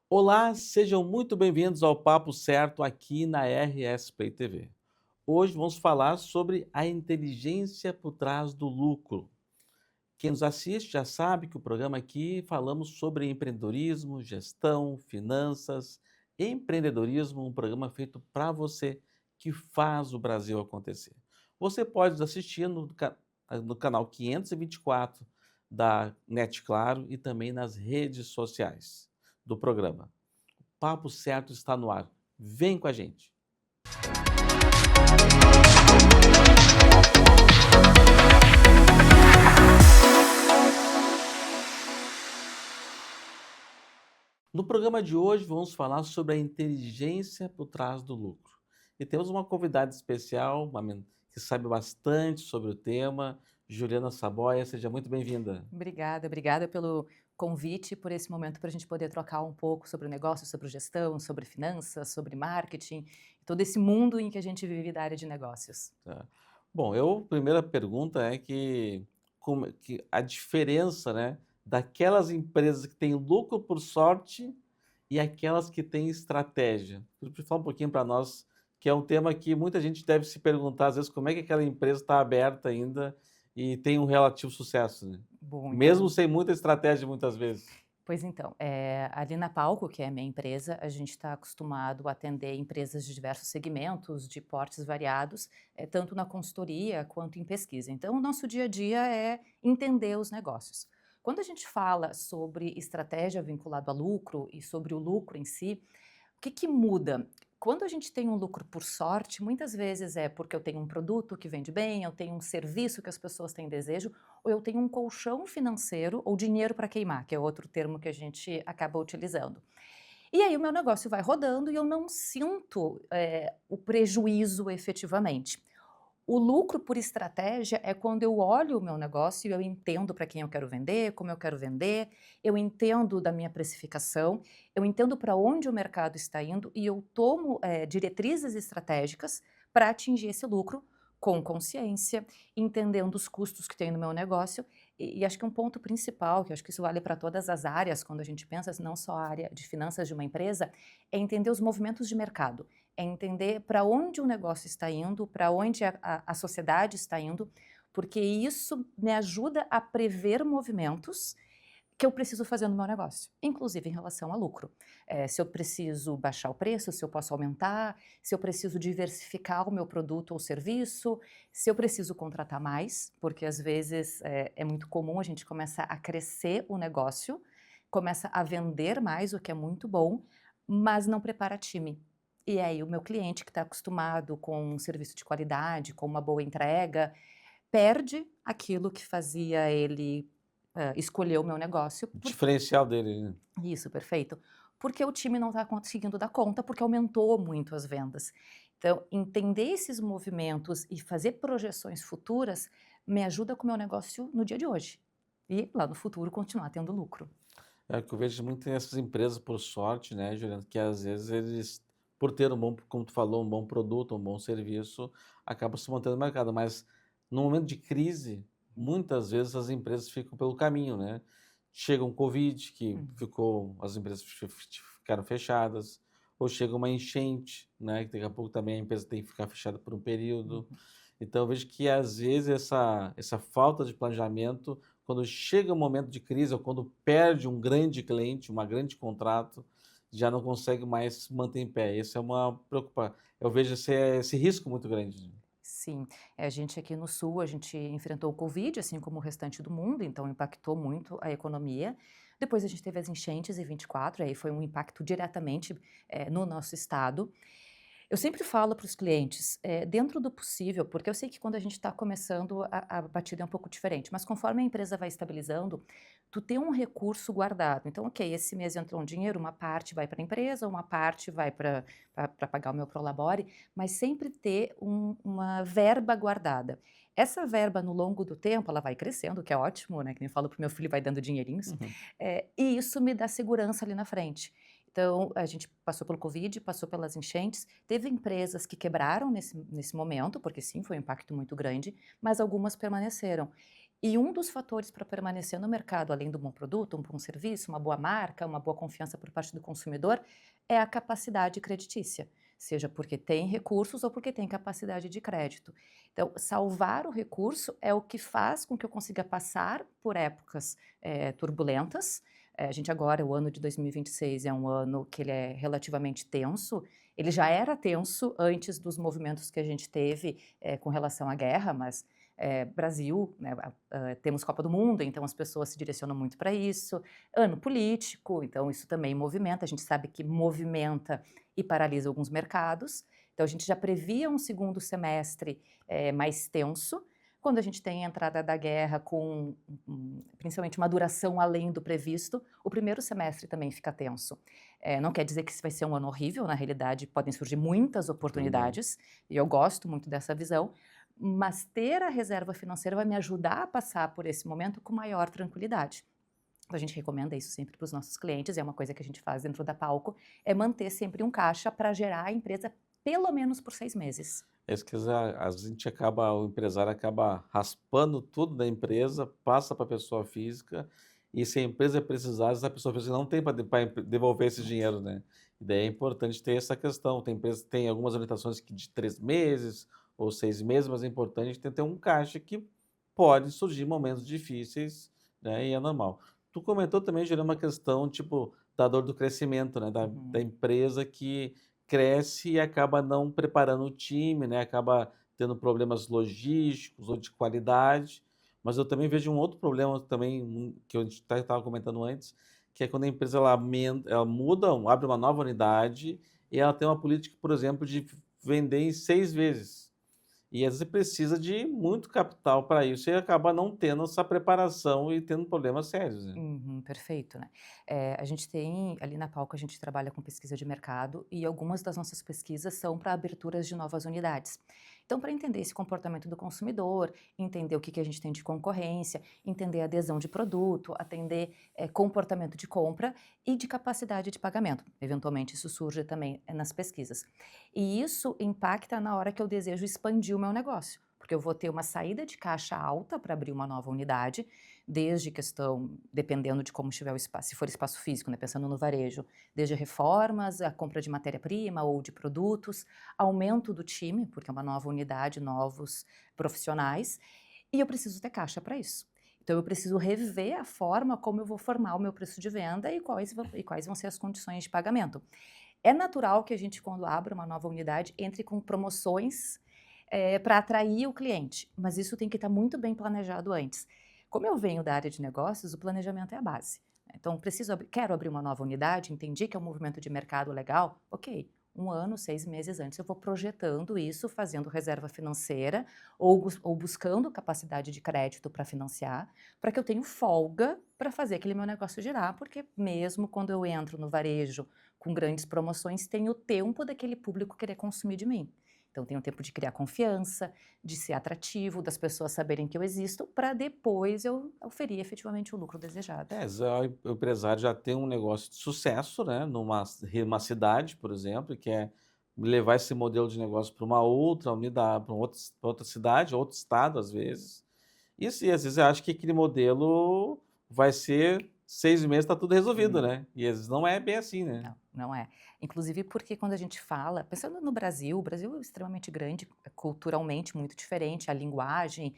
Olá, sejam muito bem-vindos ao Papo Certo aqui na RS Play TV. Hoje vamos falar sobre a inteligência por trás do lucro. Quem nos assiste já sabe que o programa aqui falamos sobre empreendedorismo, gestão, finanças, empreendedorismo, um programa feito para você que faz o Brasil acontecer. Você pode nos assistir no canal 524 da NET Claro e também nas redes sociais do programa. Papo Certo está no ar. Vem com a gente. No programa de hoje vamos falar sobre a inteligência por trás do lucro. E temos uma convidada especial, que sabe bastante sobre o tema, Juliana Saboia. Seja muito bem-vinda. Obrigada pelo convite, por esse momento para a gente poder trocar um pouco sobre negócio, sobre gestão, sobre finanças, sobre marketing, todo esse mundo em que a gente vive da área de negócios. Tá? Bom, primeira pergunta é que a diferença, né, daquelas empresas que têm lucro por sorte e aquelas que têm estratégia. Fala um pouquinho para nós, que é um tema que muita gente deve se perguntar, às vezes, como é que aquela empresa está aberta ainda e tem um relativo sucesso, né? Bom, Mesmo então, sem muita estratégia, muitas vezes. ali na Palco, que é a minha empresa, a gente está acostumado a atender empresas de diversos segmentos, de portes variados, tanto na consultoria quanto em pesquisa. Então, o nosso dia a dia é entender os negócios. Quando a gente fala sobre estratégia vinculada a lucro e sobre o lucro em si, o que que muda? Quando a gente tem um lucro por sorte, muitas vezes é porque eu tenho um produto que vende bem, eu tenho um serviço que as pessoas têm desejo, ou eu tenho um colchão financeiro ou dinheiro para queimar, que é outro termo que a gente acaba utilizando. E aí o meu negócio vai rodando e eu não sinto o prejuízo efetivamente. O lucro por estratégia é quando eu olho o meu negócio e eu entendo para quem eu quero vender, como eu quero vender, eu entendo da minha precificação, eu entendo para onde o mercado está indo e eu tomo diretrizes estratégicas para atingir esse lucro com consciência, entendendo os custos que tem no meu negócio. E acho que um ponto principal, que acho que isso vale para todas as áreas, quando a gente pensa, não só a área de finanças de uma empresa, é entender os movimentos de mercado, é entender para onde o negócio está indo, para onde a sociedade está indo, porque isso me ajuda a prever movimentos que eu preciso fazer no meu negócio, inclusive em relação a lucro. Se eu preciso baixar o preço, se eu posso aumentar, se eu preciso diversificar o meu produto ou serviço, se eu preciso contratar mais, porque às vezes é muito comum a gente começa a crescer o negócio, começa a vender mais, o que é muito bom, mas não prepara time. E aí o meu cliente que está acostumado com um serviço de qualidade, com uma boa entrega, perde aquilo que fazia ele escolher o meu negócio. O diferencial dele, né? Isso, perfeito. Porque o time não está conseguindo dar conta, porque aumentou muito as vendas. Então, entender esses movimentos e fazer projeções futuras me ajuda com o meu negócio no dia de hoje. E lá no futuro continuar tendo lucro. É o que eu vejo muito nessas empresas, por sorte, né, Juliana, que às vezes eles, por ter um bom, como tu falou, um bom produto, um bom serviço, acabam se mantendo no mercado. Mas no momento de crise, muitas vezes as empresas ficam pelo caminho, né? Chega um Covid, que Uhum. ficou, as empresas ficaram fechadas, ou chega uma enchente, né? Que daqui a pouco também a empresa tem que ficar fechada por um período. Uhum. Então eu vejo que às vezes essa falta de planejamento quando chega um momento de crise ou quando perde um grande cliente, um grande contrato, já não consegue mais se manter em pé. Isso é uma preocupação. Eu vejo esse risco muito grande. Sim, a gente aqui no Sul, a gente enfrentou o Covid, assim como o restante do mundo, então impactou muito a economia. Depois a gente teve as enchentes em 24, aí foi um impacto diretamente no nosso estado. Eu sempre falo para os clientes, dentro do possível, porque eu sei que quando a gente está começando, a batida é um pouco diferente, mas conforme a empresa vai estabilizando, tu tem um recurso guardado. Então, ok, esse mês entrou um dinheiro, uma parte vai para a empresa, uma parte vai para pagar o meu prolabore, mas sempre ter uma verba guardada. Essa verba, no longo do tempo, ela vai crescendo, o que é ótimo, né? Que nem eu falo para o meu filho, vai dando dinheirinhos, Uhum. e isso me dá segurança ali na frente. Então, a gente passou pelo Covid, passou pelas enchentes, teve empresas que quebraram nesse momento, porque sim, foi um impacto muito grande, mas algumas permaneceram. E um dos fatores para permanecer no mercado, além do bom produto, um bom serviço, uma boa marca, uma boa confiança por parte do consumidor, é a capacidade creditícia, seja porque tem recursos ou porque tem capacidade de crédito. Então, salvar o recurso é o que faz com que eu consiga passar por épocas turbulentas. A gente agora, o ano de 2026 é um ano que ele é relativamente tenso. Ele já era tenso antes dos movimentos que a gente teve com relação à guerra, mas Brasil, né, temos Copa do Mundo, então as pessoas se direcionam muito para isso. Ano político, então isso também movimenta. A gente sabe que movimenta e paralisa alguns mercados. Então a gente já previa um segundo semestre mais tenso. Quando a gente tem a entrada da guerra com principalmente uma duração além do previsto, o primeiro semestre também fica tenso. Não quer dizer que isso vai ser um ano horrível, na realidade podem surgir muitas Uhum. oportunidades, e eu gosto muito dessa visão, mas ter a reserva financeira vai me ajudar a passar por esse momento com maior tranquilidade. Então, a gente recomenda isso sempre para os nossos clientes, é uma coisa que a gente faz dentro da Palco, é manter sempre um caixa para gerar a empresa pelo menos por 6 meses. É isso que a gente acaba, o empresário acaba raspando tudo da empresa, passa para a pessoa física, e se a empresa precisar, a pessoa física não tem para devolver esse dinheiro, né? E daí é importante ter essa questão. Tem empresas que têm algumas orientações que de 3 meses ou 6 meses, mas é importante ter um caixa que pode surgir momentos difíceis, né? E é normal. Tu comentou também, gerando uma questão, tipo, da dor do crescimento, né? Da Uhum. empresa que cresce e acaba não preparando o time, né, acaba tendo problemas logísticos ou de qualidade. Mas eu também vejo um outro problema também, que a gente estava comentando antes, que é quando a empresa ela muda, abre uma nova unidade e ela tem uma política, por exemplo, de vender em 6 vezes. E às vezes precisa de muito capital para isso e acaba não tendo essa preparação e tendo problemas sérios, né. Uhum, perfeito, né. A gente tem ali na Palco a gente trabalha com pesquisa de mercado e algumas das nossas pesquisas são para aberturas de novas unidades. Então, para entender esse comportamento do consumidor, entender o que que a gente tem de concorrência, entender adesão de produto, atender, comportamento de compra e de capacidade de pagamento. Eventualmente isso surge também, nas pesquisas. E isso impacta na hora que eu desejo expandir o meu negócio, porque eu vou ter uma saída de caixa alta para abrir uma nova unidade, desde questão, dependendo de como estiver o espaço, se for espaço físico, né, pensando no varejo, desde reformas, a compra de matéria-prima ou de produtos, aumento do time, porque é uma nova unidade, novos profissionais, e eu preciso ter caixa para isso. Então eu preciso rever a forma como eu vou formar o meu preço de venda e quais vão ser as condições de pagamento. É natural que a gente, quando abre uma nova unidade, entre com promoções para atrair o cliente, mas isso tem que estar muito bem planejado antes. Como eu venho da área de negócios, o planejamento é a base, né. Então quero abrir uma nova unidade, entendi que é um movimento de mercado legal, ok, 1 ano, 6 meses antes eu vou projetando isso, fazendo reserva financeira ou buscando capacidade de crédito para financiar, para que eu tenha folga para fazer aquele meu negócio girar, porque mesmo quando eu entro no varejo com grandes promoções, tem o tempo daquele público querer consumir de mim. Então tem o tempo de criar confiança, de ser atrativo, das pessoas saberem que eu existo, para depois eu oferir efetivamente o lucro desejado. É, já o empresário já tem um negócio de sucesso, né, uma cidade, por exemplo, e quer levar esse modelo de negócio para uma outra unidade, para outra cidade, outro estado, às vezes. Isso, e às vezes acha que aquele modelo vai ser 6 meses, está tudo resolvido, Hum. né, e às vezes não é bem assim, né. Não, não é. Inclusive porque quando a gente fala, pensando no Brasil, o Brasil é extremamente grande, culturalmente muito diferente, a linguagem,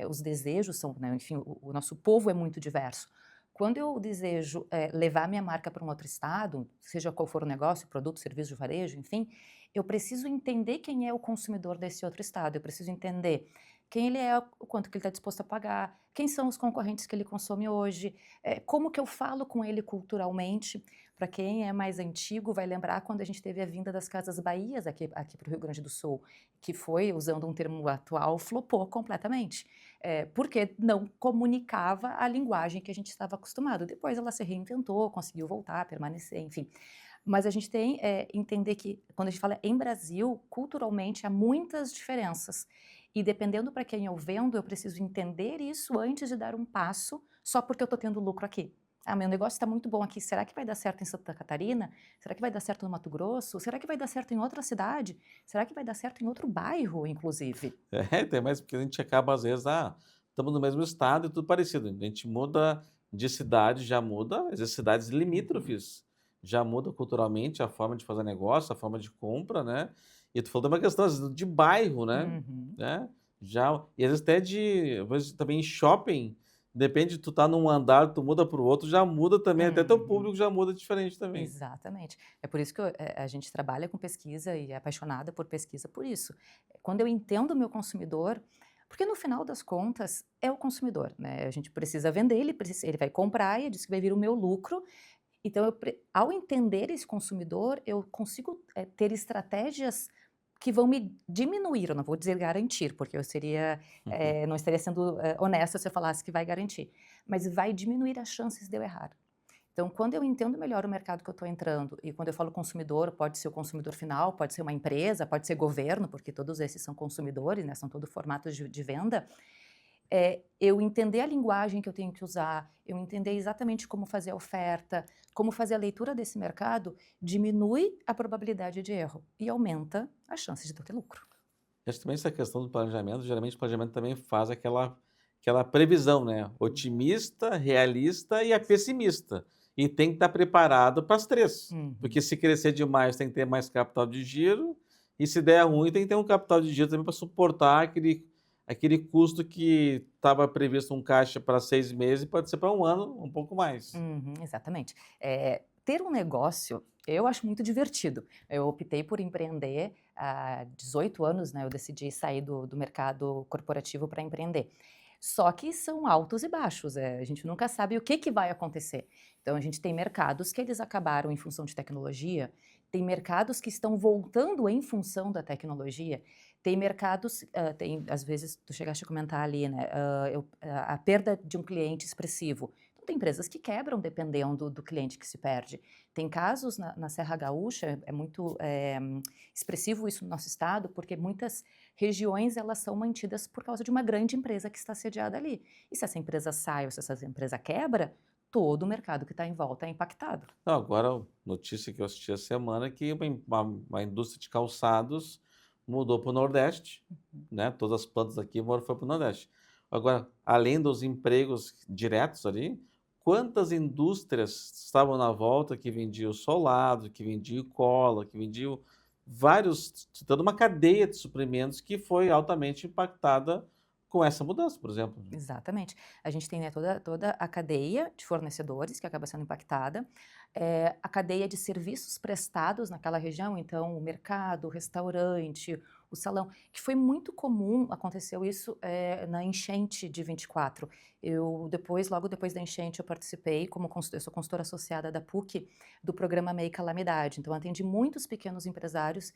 os desejos são, né, enfim, o nosso povo é muito diverso. Quando eu desejo levar minha marca para um outro estado, seja qual for o negócio, produto, serviço de varejo, enfim, eu preciso entender quem é o consumidor desse outro estado, eu preciso entender quem ele é, o quanto que ele está disposto a pagar, quem são os concorrentes que ele consome hoje, como que eu falo com ele culturalmente. Para quem é mais antigo, vai lembrar quando a gente teve a vinda das Casas Bahias aqui para o Rio Grande do Sul, que foi, usando um termo atual, flopou completamente, porque não comunicava a linguagem que a gente estava acostumado. Depois ela se reinventou, conseguiu voltar, permanecer, enfim. Mas a gente tem, entender que quando a gente fala em Brasil, culturalmente há muitas diferenças. E dependendo para quem eu vendo, eu preciso entender isso antes de dar um passo, só porque eu estou tendo lucro aqui. Ah, meu negócio está muito bom aqui, será que vai dar certo em Santa Catarina? Será que vai dar certo no Mato Grosso? Será que vai dar certo em outra cidade? Será que vai dar certo em outro bairro, inclusive? É, tem mais porque a gente acaba às vezes, estamos no mesmo estado e tudo parecido. A gente muda de cidade, já muda, às vezes cidades Uhum. limítrofes, já muda culturalmente a forma de fazer negócio, a forma de compra, né. E tu falou de uma questão, às vezes, de bairro, Uhum. né, já e às vezes até às vezes também em shopping, depende de tu tá num andar, tu muda para o outro, já muda também, até teu Uhum. público já muda diferente também. Exatamente. É por isso que a gente trabalha com pesquisa e é apaixonada por pesquisa por isso. Quando eu entendo o meu consumidor, porque no final das contas é o consumidor, né? A gente precisa vender, ele vai comprar e é disso que vai vir o meu lucro. Então, ao entender esse consumidor, eu consigo ter estratégias que vão me diminuir, eu não vou dizer garantir, porque eu seria, não estaria sendo honesta se eu falasse que vai garantir, mas vai diminuir as chances de eu errar. Então, quando eu entendo melhor o mercado que eu estou entrando, e quando eu falo consumidor, pode ser o consumidor final, pode ser uma empresa, pode ser governo, porque todos esses são consumidores, né, são todos formatos de venda, eu entender a linguagem que eu tenho que usar, eu entender exatamente como fazer a oferta, como fazer a leitura desse mercado, diminui a probabilidade de erro e aumenta as chances de eu ter lucro. Acho que também essa questão do planejamento, geralmente o planejamento também faz aquela previsão, né, otimista, realista e a pessimista. E tem que estar preparado para as 3, Uhum. porque se crescer demais tem que ter mais capital de giro, e se der ruim tem que ter um capital de giro também para suportar aquele custo que estava previsto um caixa para 6 meses, pode ser para um ano, um pouco mais. Uhum, exatamente. Ter um negócio, eu acho muito divertido. Eu optei por empreender há 18 anos, né, eu decidi sair do mercado corporativo para empreender. Só que são altos e baixos, a gente nunca sabe o que vai acontecer. Então a gente tem mercados que eles acabaram em função de tecnologia, tem mercados que estão voltando em função da tecnologia, tem mercados, tem às vezes tu chegaste a comentar ali, né, a perda de um cliente expressivo. Então, tem empresas que quebram dependendo do cliente que se perde. Tem casos na Serra Gaúcha, é muito expressivo isso no nosso estado, porque muitas regiões elas são mantidas por causa de uma grande empresa que está sediada ali. E se essa empresa sai ou se essa empresa quebra, todo o mercado que está em volta é impactado. Não, agora, notícia que eu assisti essa semana é que uma indústria de calçados mudou para o Nordeste, né? Todas as plantas aqui foram para o Nordeste. Agora, além dos empregos diretos ali, quantas indústrias estavam na volta que vendiam solado, que vendiam cola, que vendiam vários, toda uma cadeia de suprimentos que foi altamente impactada com essa mudança, por exemplo. Exatamente. A gente tem, né, toda a cadeia de fornecedores que acaba sendo impactada, a cadeia de serviços prestados naquela região, então o mercado, o restaurante, o salão, que foi muito comum, aconteceu isso, na enchente de 24. Logo depois da enchente, eu participei eu sou consultora associada da PUC, do programa MEI Calamidade, então atendi muitos pequenos empresários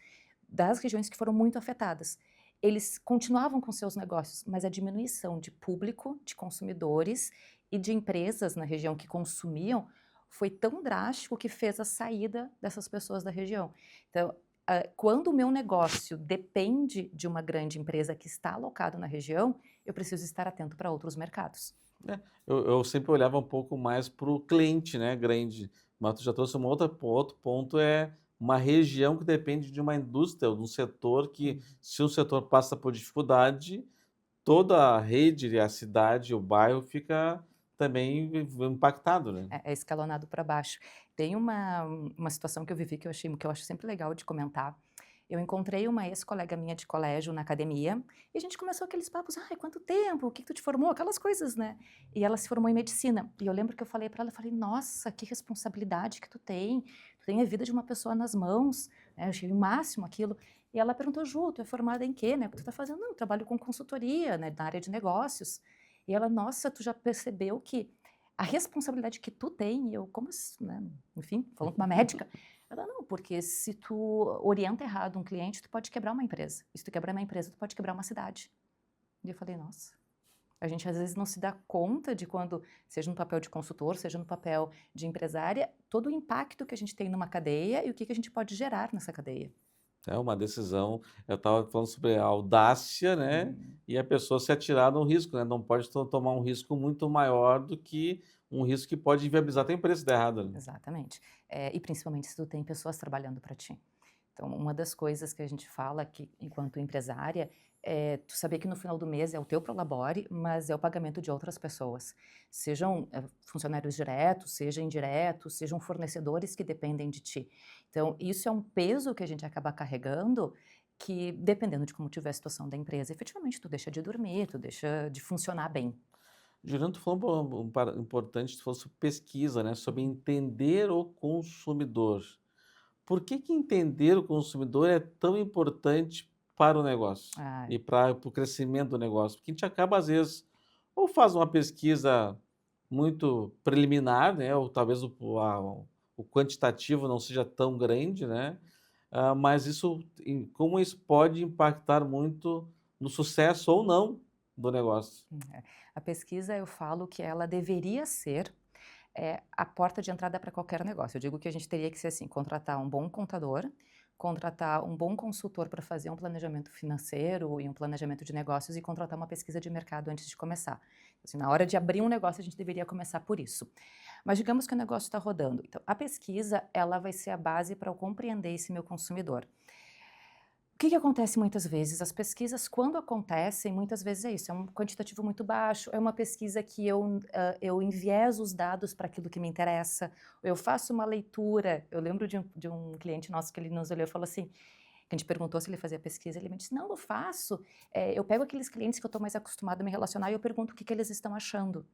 das regiões que foram muito afetadas. Eles continuavam com seus negócios, mas a diminuição de público, de consumidores e de empresas na região que consumiam foi tão drástico que fez a saída dessas pessoas da região. Então, quando o meu negócio depende de uma grande empresa que está alocado na região, eu preciso estar atento para outros mercados. É, eu sempre olhava um pouco mais para o cliente, né, grande, mas tu já trouxe uma outra outro ponto, é uma região que depende de uma indústria ou de um setor que, Uhum. se o setor passa por dificuldade, toda a rede, a cidade, o bairro fica também impactado, né. É escalonado para baixo. Tem uma situação que eu vivi que eu acho sempre legal de comentar. Eu encontrei uma ex-colega minha de colégio na academia, e a gente começou aqueles papos: "Ai, quanto tempo? O que que tu te formou?", aquelas coisas, né. E ela se formou em medicina, e eu lembro que eu falei para ela, eu falei: "Nossa, que responsabilidade que tu tem a vida de uma pessoa nas mãos", né, eu achei o máximo aquilo. E ela perguntou: "Ju, tu é formada em quê, né, o que tu tá fazendo?", "Não, eu trabalho com consultoria, né, na área de negócios". E ela: "Nossa, tu já percebeu que a responsabilidade que tu tem", e eu: "Como né?", enfim, falando com uma médica. Ela: "Não, porque se tu orienta errado um cliente, tu pode quebrar uma empresa. E se tu quebrar uma empresa, tu pode quebrar uma cidade". E eu falei: "Nossa". A gente às vezes não se dá conta de quando, seja no papel de consultor, seja no papel de empresária, todo o impacto que a gente tem numa cadeia e o que que a gente pode gerar nessa cadeia. É uma decisão, eu estava falando sobre a audácia, né, Uhum. e a pessoa se atirar num risco, né, não pode tomar um risco muito maior do que um risco que pode inviabilizar a tua empresa se der errado, né. Exatamente. E principalmente se tu tem pessoas trabalhando para ti. Então, uma das coisas que a gente fala que, enquanto empresária, é tu saber que no final do mês é o teu prolabore, mas é o pagamento de outras pessoas. Sejam funcionários diretos, sejam indiretos, sejam fornecedores que dependem de ti. Então, isso é um peso que a gente acaba carregando que, dependendo de como tiver a situação da empresa, efetivamente tu deixa de dormir, tu deixa de funcionar bem. Juliano, tu falou importante, tu falou sobre pesquisa, né? Sobre entender o consumidor. Por que que entender o consumidor é tão importante para o negócio Ah, e para o crescimento do negócio? Porque a gente acaba, às vezes, ou faz uma pesquisa muito preliminar, né? Ou talvez o quantitativo não seja tão grande, né? Mas como isso pode impactar muito no sucesso ou não do negócio? é. A pesquisa, eu falo que ela deveria ser a porta de entrada para qualquer negócio. Eu digo que a gente teria que ser assim, contratar um bom contador, contratar um bom consultor para fazer um planejamento financeiro e um planejamento de negócios e contratar uma pesquisa de mercado antes de começar. Assim, na hora de abrir um negócio, a gente deveria começar por isso. Mas digamos que o negócio está rodando. Então, a pesquisa, ela vai ser a base para eu compreender esse meu consumidor. O que acontece muitas vezes? As pesquisas, quando acontecem, muitas vezes é isso, é um quantitativo muito baixo, é uma pesquisa que eu envieso os dados para aquilo que me interessa, eu faço uma leitura. Eu lembro de um cliente nosso que ele nos olhou e falou assim, que a gente perguntou se ele fazia pesquisa, ele me disse, não, eu faço, eu pego aqueles clientes que eu estou mais acostumado a me relacionar e eu pergunto o que eles estão achando.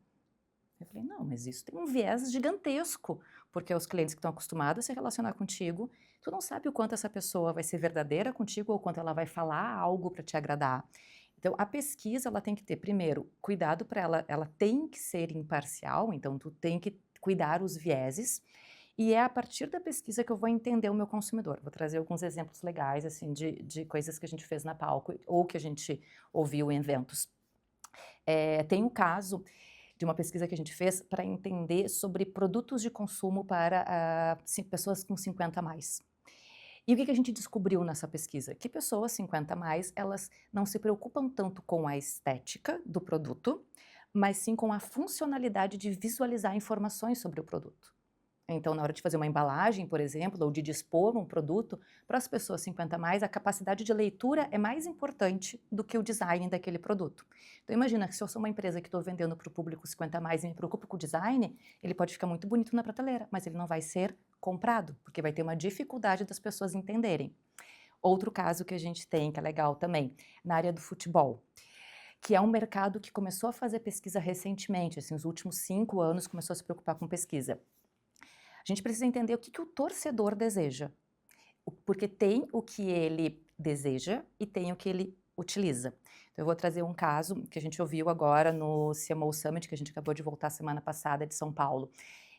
Eu falei, não, mas isso tem um viés gigantesco, porque os clientes que estão acostumados a se relacionar contigo, tu não sabe o quanto essa pessoa vai ser verdadeira contigo ou quanto ela vai falar algo para te agradar. Então, a pesquisa, ela tem que ter, primeiro, cuidado para ela tem que ser imparcial, então tu tem que cuidar os vieses, e é a partir da pesquisa que eu vou entender o meu consumidor. Vou trazer alguns exemplos legais, assim, de coisas que a gente fez na Palco, ou que a gente ouviu em eventos. Tem um caso de uma pesquisa que a gente fez para entender sobre produtos de consumo para pessoas com 50 a mais. E o que a gente descobriu nessa pesquisa? Que pessoas 50 a mais, elas não se preocupam tanto com a estética do produto, mas sim com a funcionalidade de visualizar informações sobre o produto. Então, na hora de fazer uma embalagem, por exemplo, ou de dispor um produto, para as pessoas 50 a mais, a capacidade de leitura é mais importante do que o design daquele produto. Então, imagina que se eu sou uma empresa que estou vendendo para o público 50 a mais e me preocupo com o design, ele pode ficar muito bonito na prateleira, mas ele não vai ser comprado, porque vai ter uma dificuldade das pessoas entenderem. Outro caso que a gente tem, que é legal também, na área do futebol, que é um mercado que começou a fazer pesquisa recentemente, assim, nos últimos 5 anos começou a se preocupar com pesquisa. A gente precisa entender o que o torcedor deseja, porque tem o que ele deseja e tem o que ele utiliza. Então, eu vou trazer um caso que a gente ouviu agora no CMO Summit, que a gente acabou de voltar semana passada de São Paulo,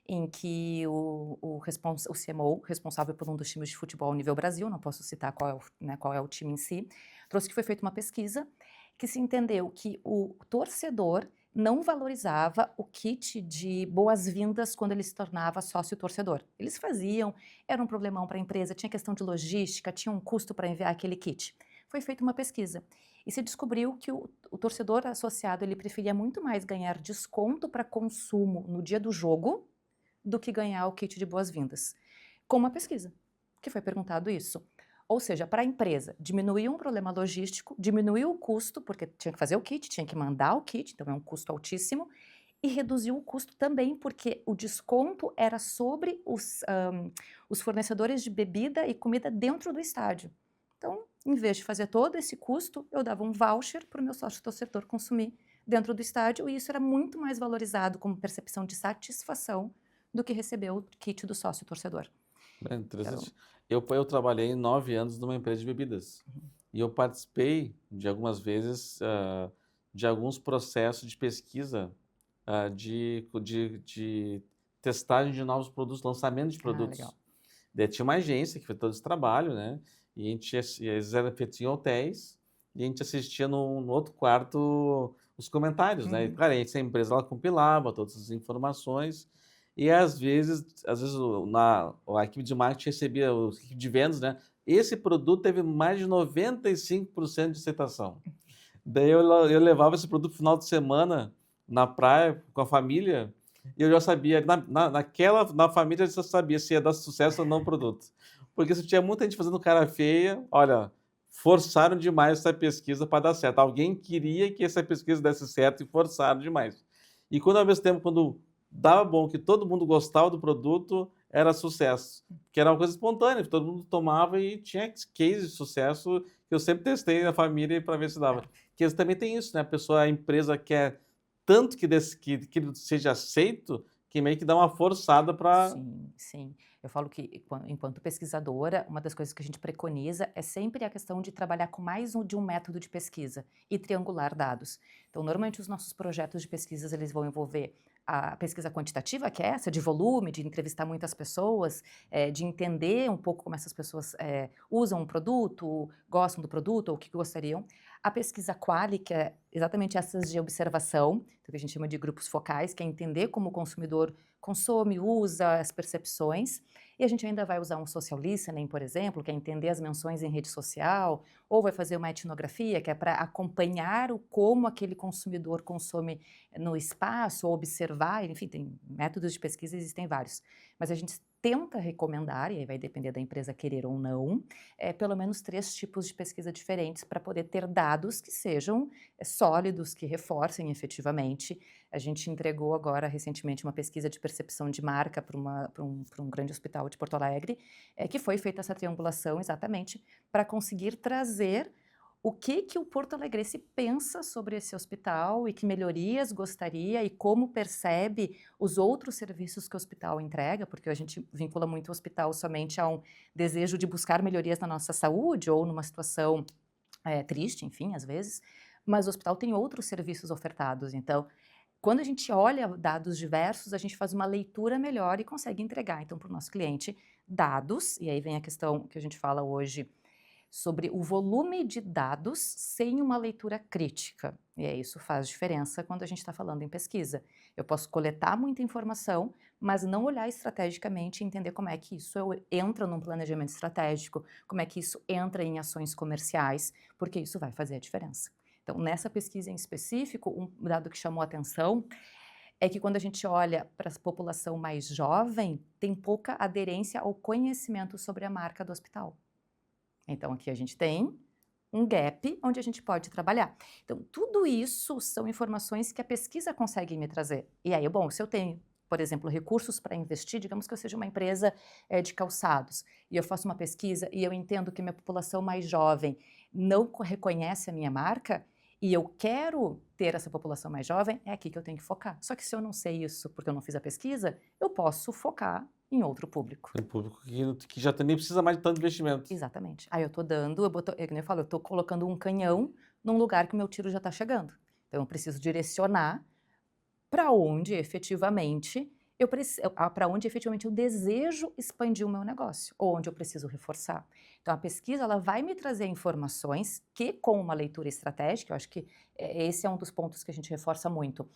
em que o CMO, responsável por um dos times de futebol nível Brasil, não posso citar qual é o time em si, trouxe que foi feita uma pesquisa que se entendeu que o torcedor não valorizava o kit de boas-vindas quando ele se tornava sócio-torcedor. Eles faziam, era um problemão para a empresa, tinha questão de logística, tinha um custo para enviar aquele kit. Foi feita uma pesquisa e se descobriu que o torcedor associado ele preferia muito mais ganhar desconto para consumo no dia do jogo do que ganhar o kit de boas-vindas. Com uma pesquisa, que foi perguntado isso. Ou seja, para a empresa, diminuiu um problema logístico, diminuiu o custo, porque tinha que fazer o kit, tinha que mandar o kit, então é um custo altíssimo, e reduziu o custo também, porque o desconto era sobre os fornecedores de bebida e comida dentro do estádio. Então, em vez de fazer todo esse custo, eu dava um voucher para o meu sócio-torcedor consumir dentro do estádio, e isso era muito mais valorizado como percepção de satisfação do que receber o kit do sócio-torcedor. É interessante. Eu trabalhei 9 anos numa empresa de bebidas e eu participei de algumas vezes de alguns processos de pesquisa de testagem de novos produtos, lançamento de produtos. Legal. Daí tinha uma agência que fez todo esse trabalho, né? E eles eram feitos em hotéis e a gente assistia no outro quarto os comentários, né? E, claro, a empresa ela compilava todas as informações e às vezes a equipe de marketing recebia, a equipe de vendas, né? Esse produto teve mais de 95% de aceitação. Daí eu levava esse produto no final de semana na praia com a família e eu já sabia, na família eu já sabia se ia dar sucesso ou não o produto. Porque se tinha muita gente fazendo cara feia, olha, forçaram demais essa pesquisa para dar certo. Alguém queria que essa pesquisa desse certo e forçaram demais. E quando ao mesmo tempo, quando dava bom, que todo mundo gostava do produto, era sucesso. Que era uma coisa espontânea, todo mundo tomava e tinha cases de sucesso que eu sempre testei na família para ver se dava. Que eles também tem isso, né? A pessoa, a empresa quer tanto que ele seja aceito, que meio que dá uma forçada para. Sim, sim. Eu falo que, enquanto pesquisadora, uma das coisas que a gente preconiza é sempre a questão de trabalhar com mais de um método de pesquisa e triangular dados. Então, normalmente, os nossos projetos de pesquisas eles vão envolver a pesquisa quantitativa, que é essa, de volume, de entrevistar muitas pessoas, de entender um pouco como essas pessoas usam o produto, gostam do produto ou o que gostariam. A pesquisa quali, que é exatamente essas de observação, que a gente chama de grupos focais, que é entender como o consumidor consome, usa, as percepções. E a gente ainda vai usar um social listening, por exemplo, que é entender as menções em rede social, ou vai fazer uma etnografia, que é para acompanhar como aquele consumidor consome no espaço, ou observar, enfim, tem métodos de pesquisa, existem vários. Mas a gente tenta recomendar, e aí vai depender da empresa querer ou não, pelo menos 3 tipos de pesquisa diferentes para poder ter dados que sejam sólidos, que reforcem efetivamente. A gente entregou agora, recentemente, uma pesquisa de percepção de marca para um grande hospital de Porto Alegre, que foi feita essa triangulação exatamente para conseguir trazer o que o porto-alegrense pensa sobre esse hospital e que melhorias gostaria e como percebe os outros serviços que o hospital entrega, porque a gente vincula muito o hospital somente a um desejo de buscar melhorias na nossa saúde ou numa situação triste, enfim, às vezes, mas o hospital tem outros serviços ofertados. Então, quando a gente olha dados diversos, a gente faz uma leitura melhor e consegue entregar, então, para o nosso cliente, dados, e aí vem a questão que a gente fala hoje sobre o volume de dados sem uma leitura crítica. E aí isso faz diferença quando a gente está falando em pesquisa. Eu posso coletar muita informação, mas não olhar estrategicamente e entender como é que isso entra num planejamento estratégico, como é que isso entra em ações comerciais, porque isso vai fazer a diferença. Então, nessa pesquisa em específico, um dado que chamou a atenção é que quando a gente olha para a população mais jovem, tem pouca aderência ao conhecimento sobre a marca do hospital. Então, aqui a gente tem um gap onde a gente pode trabalhar. Então, tudo isso são informações que a pesquisa consegue me trazer. E aí, bom, se eu tenho, por exemplo, recursos para investir, digamos que eu seja uma empresa de calçados, e eu faço uma pesquisa e eu entendo que minha população mais jovem não reconhece a minha marca, e eu quero ter essa população mais jovem, é aqui que eu tenho que focar. Só que se eu não sei isso porque eu não fiz a pesquisa, eu posso focar em outro público. Tem público que já nem precisa mais de tanto investimento. Exatamente. Aí eu tô dando, é que nem eu falo, eu tô colocando um canhão num lugar que o meu tiro já tá chegando. Então eu preciso direcionar para onde efetivamente para onde efetivamente eu desejo expandir o meu negócio, ou onde eu preciso reforçar. Então a pesquisa ela vai me trazer informações que com uma leitura estratégica, eu acho que esse é um dos pontos que a gente reforça muito.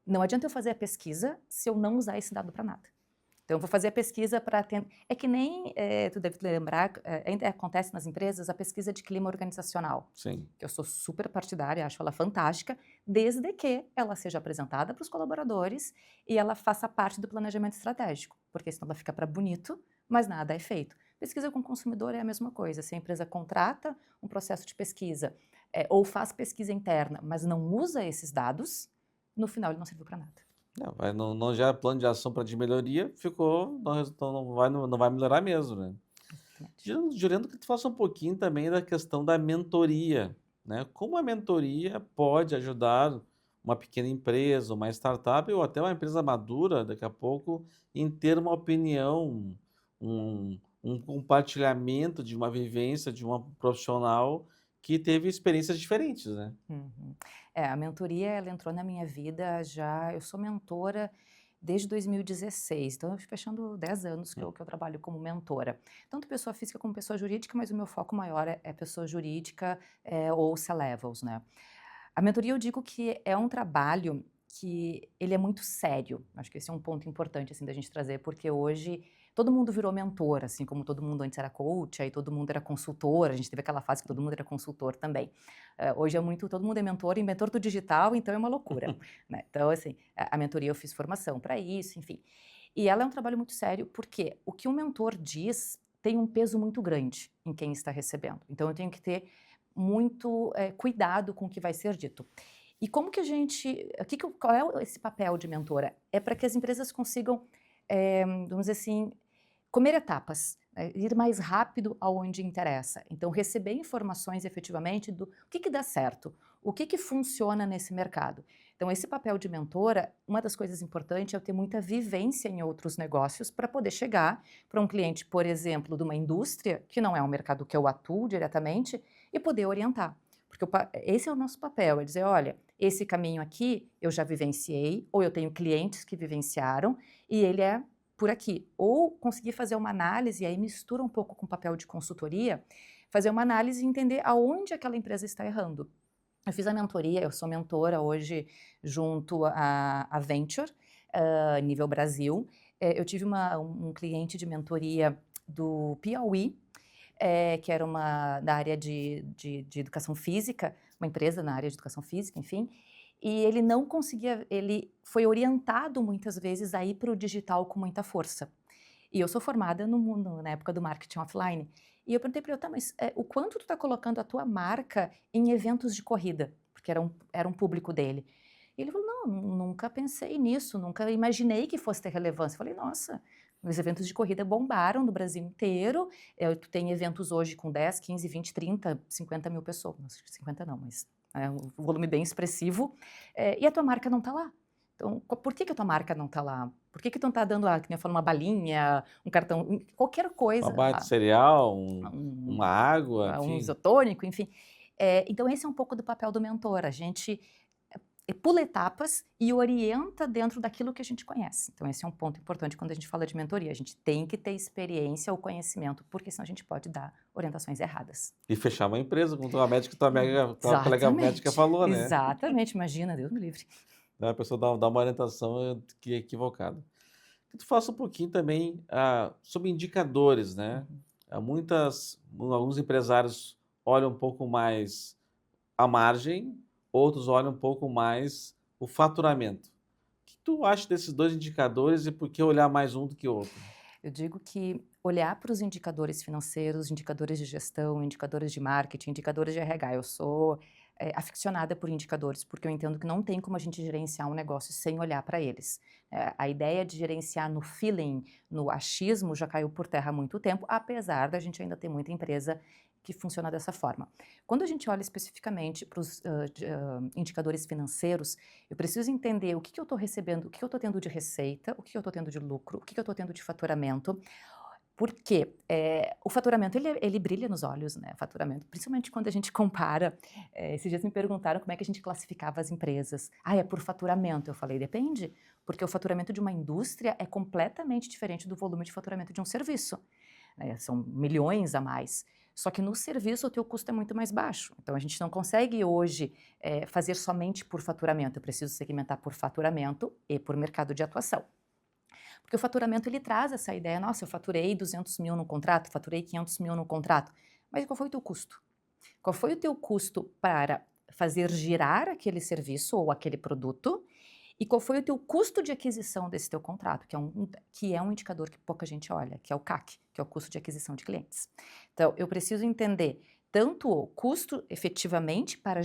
Não adianta eu fazer a pesquisa se eu não usar esse dado para nada. Então, eu vou fazer a pesquisa para atender. É que nem, tu deve lembrar, ainda acontece nas empresas a pesquisa de clima organizacional, Sim. que eu sou super partidária, acho ela fantástica, desde que ela seja apresentada para os colaboradores e ela faça parte do planejamento estratégico, porque senão ela fica para bonito, mas nada é feito. Pesquisa com o consumidor é a mesma coisa. Se a empresa contrata um processo de pesquisa ou faz pesquisa interna, mas não usa esses dados, no final ele não serviu para nada. Não gera plano de ação para de melhoria, ficou, não vai melhorar mesmo, né. Exatamente. Juliano, que tu faça um pouquinho também da questão da mentoria, né. Como a mentoria pode ajudar uma pequena empresa, uma startup ou até uma empresa madura, daqui a pouco, em ter uma opinião, um compartilhamento de uma vivência de uma profissional que teve experiências diferentes, né. Uhum. A mentoria ela entrou na minha vida já eu sou mentora desde 2016, então eu estou fechando 10 anos que eu trabalho como mentora. Tanto pessoa física como pessoa jurídica, mas o meu foco maior é pessoa jurídica, ou C-levels, né. A mentoria eu digo que é um trabalho que ele é muito sério, acho que esse é um ponto importante, assim, da gente trazer, porque hoje todo mundo virou mentor, assim como todo mundo antes era coach, aí todo mundo era consultor, a gente teve aquela fase que todo mundo era consultor também. Hoje é muito, todo mundo é mentor e mentor do digital, então é uma loucura, né. Então, assim, a mentoria eu fiz formação para isso, enfim. E ela é um trabalho muito sério, porque o que um mentor diz tem um peso muito grande em quem está recebendo. Então, eu tenho que ter muito cuidado com o que vai ser dito. E como que a gente... qual é esse papel de mentora? É para que as empresas consigam, vamos dizer assim, comer etapas, ir mais rápido aonde interessa. Então, receber informações efetivamente do que dá certo, o que funciona nesse mercado. Então, esse papel de mentora, uma das coisas importantes é eu ter muita vivência em outros negócios para poder chegar para um cliente, por exemplo, de uma indústria, que não é um mercado que eu atuo diretamente, e poder orientar. Porque esse é o nosso papel, é dizer, olha, esse caminho aqui eu já vivenciei, ou eu tenho clientes que vivenciaram, e ele é por aqui. Ou conseguir fazer uma análise, e aí mistura um pouco com o papel de consultoria, fazer uma análise e entender aonde aquela empresa está errando. Eu fiz a mentoria, eu sou mentora hoje junto à Venture, nível Brasil. Eu tive um cliente de mentoria do Piauí, que era da área de educação física, uma empresa na área de educação física, enfim, e ele não conseguia, ele foi orientado muitas vezes a ir para o digital com muita força. E eu sou formada na época do marketing offline, e eu perguntei para ele, tá, mas o quanto tu está colocando a tua marca em eventos de corrida? Porque era um público dele. E ele falou, não, nunca pensei nisso, nunca imaginei que fosse ter relevância. Eu falei, nossa, os eventos de corrida bombaram no Brasil inteiro, tu tem eventos hoje com 10, 15, 20, 30, 50 mil pessoas, não, 50 não, mas é um volume bem expressivo, e a tua marca não está lá. Então, por que a tua marca não está lá? Por que tu não está dando, que nem eu falo, uma balinha, um cartão, qualquer Uma coisa, barra de cereal, um, uma água, um enfim. isotônico, enfim. Então, esse é um pouco do papel do mentor, a gente pula etapas e orienta dentro daquilo que a gente conhece. Então, esse é um ponto importante quando a gente fala de mentoria. A gente tem que ter experiência ou conhecimento, porque senão a gente pode dar orientações erradas. E fechar uma empresa, como tua médica, tua colega médica Exatamente, falou, né? exatamente. Imagina, Deus me livre. A pessoa dá uma orientação que é equivocada. Que tu faça um pouquinho também sobre indicadores, né? Uhum. Alguns empresários olham um pouco mais a margem, outros olham um pouco mais o faturamento. O que tu acha desses dois indicadores e por que olhar mais um do que o outro? Eu digo que olhar para os indicadores financeiros, indicadores de gestão, indicadores de marketing, indicadores de RH, eu sou aficionada por indicadores, porque eu entendo que não tem como a gente gerenciar um negócio sem olhar para eles. A ideia de gerenciar no feeling, no achismo, já caiu por terra há muito tempo, apesar da gente ainda ter muita empresa que funciona dessa forma. Quando a gente olha especificamente para os indicadores financeiros, eu preciso entender o que eu estou recebendo, o que eu estou tendo de receita, o que eu estou tendo de lucro, o que eu estou tendo de faturamento, porque o faturamento ele brilha nos olhos, né? Faturamento, principalmente quando a gente compara. Esses dias me perguntaram como é que a gente classificava as empresas. É por faturamento. Eu falei, depende, porque o faturamento de uma indústria é completamente diferente do volume de faturamento de um serviço. São milhões a mais. Só que no serviço o teu custo é muito mais baixo. Então a gente não consegue hoje fazer somente por faturamento. Eu preciso segmentar por faturamento e por mercado de atuação. Porque o faturamento ele traz essa ideia, nossa, eu faturei 200 mil no contrato, faturei 500 mil no contrato. Mas qual foi o teu custo? Qual foi o teu custo para fazer girar aquele serviço ou aquele produto? E qual foi o teu custo de aquisição desse teu contrato, que é um indicador que pouca gente olha, que é o CAC, que é o custo de aquisição de clientes. Então, eu preciso entender tanto o custo efetivamente para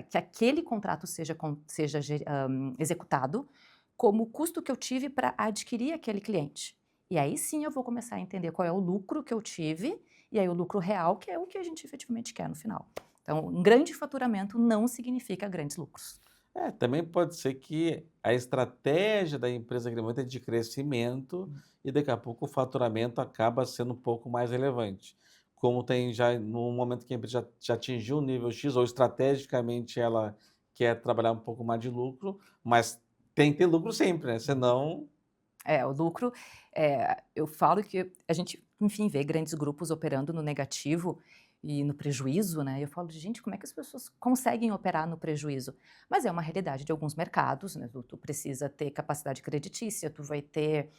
que aquele contrato seja executado, como o custo que eu tive para adquirir aquele cliente. E aí sim eu vou começar a entender qual é o lucro que eu tive, e aí o lucro real, que é o que a gente efetivamente quer no final. Então, um grande faturamento não significa grandes lucros. Também pode ser que a estratégia da empresa é de crescimento e daqui a pouco o faturamento acaba sendo um pouco mais relevante. Como tem já no momento que a empresa já atingiu o nível X ou estrategicamente ela quer trabalhar um pouco mais de lucro, mas tem que ter lucro sempre, né? Senão, O lucro, eu falo que a gente, enfim, vê grandes grupos operando no negativo e no prejuízo, né? Eu falo, gente, como é que as pessoas conseguem operar no prejuízo? Mas é uma realidade de alguns mercados, né? Tu precisa ter capacidade creditícia, tu vai ter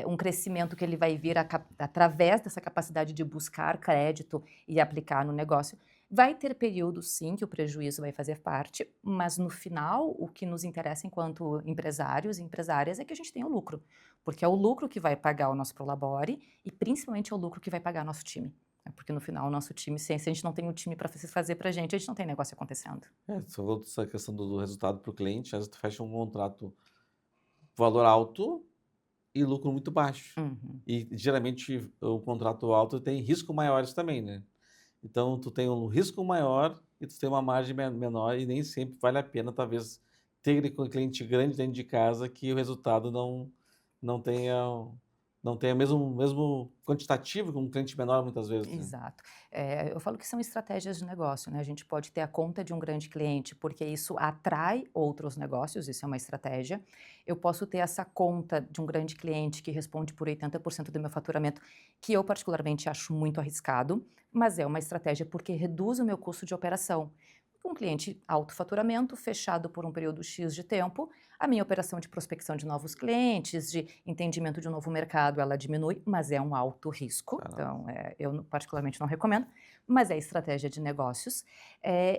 um crescimento que ele vai vir através dessa capacidade de buscar crédito e aplicar no negócio. Vai ter períodos, sim, que o prejuízo vai fazer parte, mas no final, o que nos interessa enquanto empresários e empresárias é que a gente tenha o lucro. porque é o lucro que vai pagar o nosso Prolabore e principalmente é o lucro que vai pagar nosso time. Porque no final o nosso time, se a gente não tem um time para fazer para a gente não tem negócio acontecendo. Você falou dessa questão do resultado para o cliente, às vezes tu fecha um contrato valor alto e lucro muito baixo. Uhum. E geralmente o contrato alto tem riscos maiores também, né? Então tu tem um risco maior e tu tem uma margem menor e nem sempre vale a pena talvez ter aquele cliente grande dentro de casa que o resultado não tenha não tenha mesmo quantitativo que um cliente menor muitas vezes, né? Exato. Eu falo que são estratégias de negócio, né, a gente pode ter a conta de um grande cliente, porque isso atrai outros negócios, isso é uma estratégia. Eu posso ter essa conta de um grande cliente que responde por 80% do meu faturamento, que eu particularmente acho muito arriscado, mas é uma estratégia porque reduz o meu custo de operação. Um cliente alto faturamento, fechado por um período X de tempo, a minha operação de prospecção de novos clientes, de entendimento de um novo mercado, ela diminui, mas é um alto risco. Caramba. Então, eu particularmente não recomendo, mas é estratégia de negócios.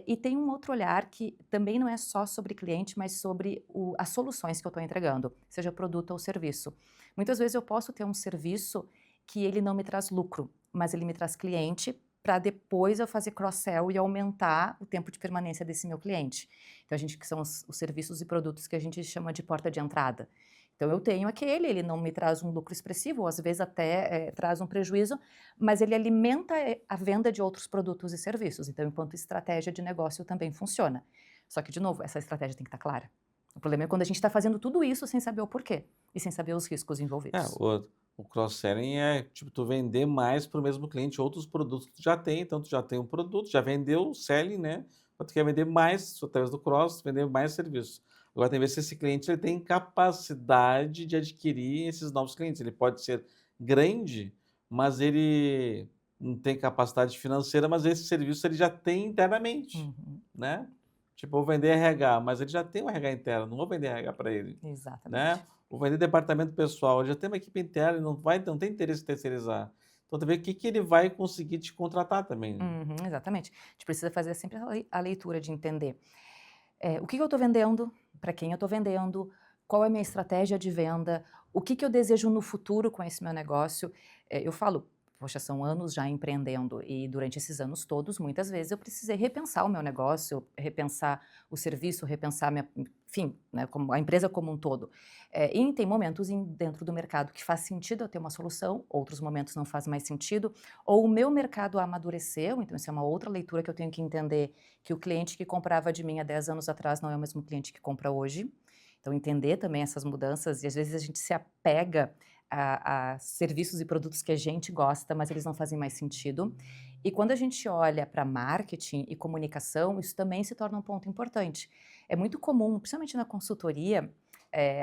E tem um outro olhar que também não é só sobre cliente, mas sobre as soluções que eu estou entregando, seja produto ou serviço. Muitas vezes eu posso ter um serviço que ele não me traz lucro, mas ele me traz cliente para depois eu fazer cross-sell e aumentar o tempo de permanência desse meu cliente. Então, que são os serviços e produtos que a gente chama de porta de entrada. Então, eu tenho aquele, ele não me traz um lucro expressivo, ou às vezes até traz um prejuízo, mas ele alimenta a venda de outros produtos e serviços. Então, enquanto estratégia de negócio também funciona. Só que, de novo, essa estratégia tem que estar clara. O problema é quando a gente está fazendo tudo isso sem saber o porquê e sem saber os riscos É, envolvidos. o cross-selling é tipo tu vender mais para o mesmo cliente outros produtos que tu já tem, então tu já tem um produto, já vendeu o selling, né? Mas tu quer vender mais através do cross, vender mais serviços. Agora tem que ver se esse cliente ele tem capacidade de adquirir esses novos clientes. Ele pode ser grande, mas ele não tem capacidade financeira, mas esse serviço ele já tem internamente, Uhum, né? Tipo, vou vender RH, mas ele já tem um RH interno, não vou vender RH para ele, né? exatamente. Vou vender departamento pessoal, ele já tem uma equipe interna, não tem interesse em terceirizar. Então tem que ver o que que ele vai conseguir te contratar também, né. Uhum, exatamente. A gente precisa fazer sempre a leitura de entender, o que que eu estou vendendo, para quem eu estou vendendo, qual é a minha estratégia de venda, o que que eu desejo no futuro com esse meu negócio. Eu falo, poxa, são anos já empreendendo e durante esses anos todos, muitas vezes eu precisei repensar o meu negócio, repensar o serviço, repensar minha, enfim, né, como a empresa como um todo. E tem momentos dentro do mercado que faz sentido eu ter uma solução, outros momentos não faz mais sentido, ou o meu mercado amadureceu, então isso é uma outra leitura que eu tenho que entender, que o cliente que comprava de mim há 10 anos atrás não é o mesmo cliente que compra hoje. Então entender também essas mudanças e às vezes a gente se apega a serviços e produtos que a gente gosta, mas eles não fazem mais sentido. E quando a gente olha para marketing e comunicação, isso também se torna um ponto importante. É muito comum, principalmente na consultoria,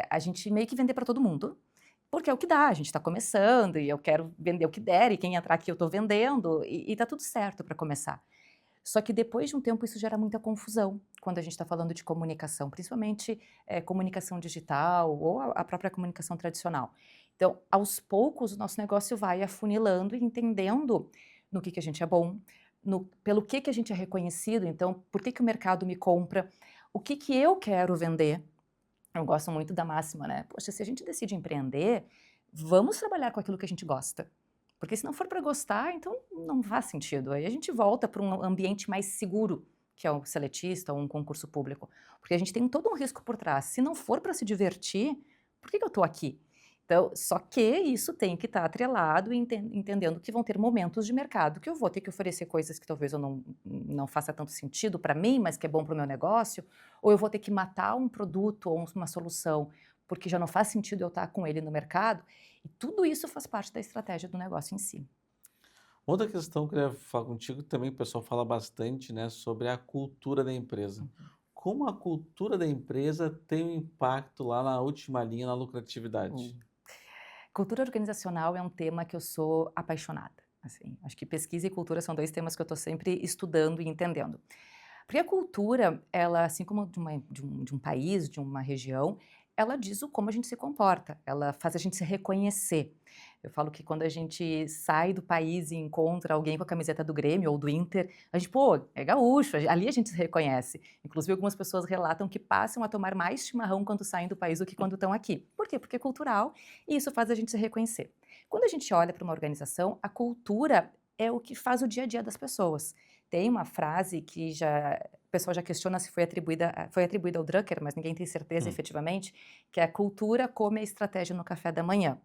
a gente meio que vender para todo mundo, porque é o que dá, a gente está começando e eu quero vender o que der e quem entrar aqui eu estou vendendo e tá tudo certo para começar. Só que depois de um tempo isso gera muita confusão, quando a gente está falando de comunicação, principalmente, comunicação digital ou a própria comunicação tradicional. Então, aos poucos, o nosso negócio vai afunilando e entendendo no que a gente é bom, pelo que a gente é reconhecido, então, por que o mercado me compra, o que eu quero vender. Eu gosto muito da máxima, né, poxa, se a gente decide empreender, vamos trabalhar com aquilo que a gente gosta. Porque se não for para gostar, então não faz sentido. Aí a gente volta para um ambiente mais seguro, que é o seletista ou um concurso público. Porque a gente tem todo um risco por trás. Se não for para se divertir, por que eu estou aqui? Então, só que isso tem que estar atrelado e entendendo que vão ter momentos de mercado que eu vou ter que oferecer coisas que talvez eu não faça tanto sentido para mim, mas que é bom para o meu negócio, ou eu vou ter que matar um produto ou uma solução porque já não faz sentido eu estar com ele no mercado. E tudo isso faz parte da estratégia do negócio em si. Outra questão que eu queria falar contigo também, o pessoal fala bastante, né, sobre a cultura da empresa. Uhum. Como a cultura da empresa tem um impacto lá na última linha, na lucratividade? Cultura organizacional é um tema que eu sou apaixonada. Assim, acho que pesquisa e cultura são 2 temas que eu estou sempre estudando e entendendo. Porque a cultura, ela, assim como de um país, de uma região, ela diz o como a gente se comporta, ela faz a gente se reconhecer. Eu falo que quando a gente sai do país e encontra alguém com a camiseta do Grêmio ou do Inter, a gente, pô, é gaúcho, ali a gente se reconhece. Inclusive, algumas pessoas relatam que passam a tomar mais chimarrão quando saem do país do que quando estão aqui. Por quê? Porque é cultural e isso faz a gente se reconhecer. Quando a gente olha para uma organização, a cultura é o que faz o dia a dia das pessoas. Tem uma frase que o pessoal já questiona se foi atribuída ao Drucker, mas ninguém tem certeza Hum. efetivamente, que é a cultura come a estratégia no café da manhã.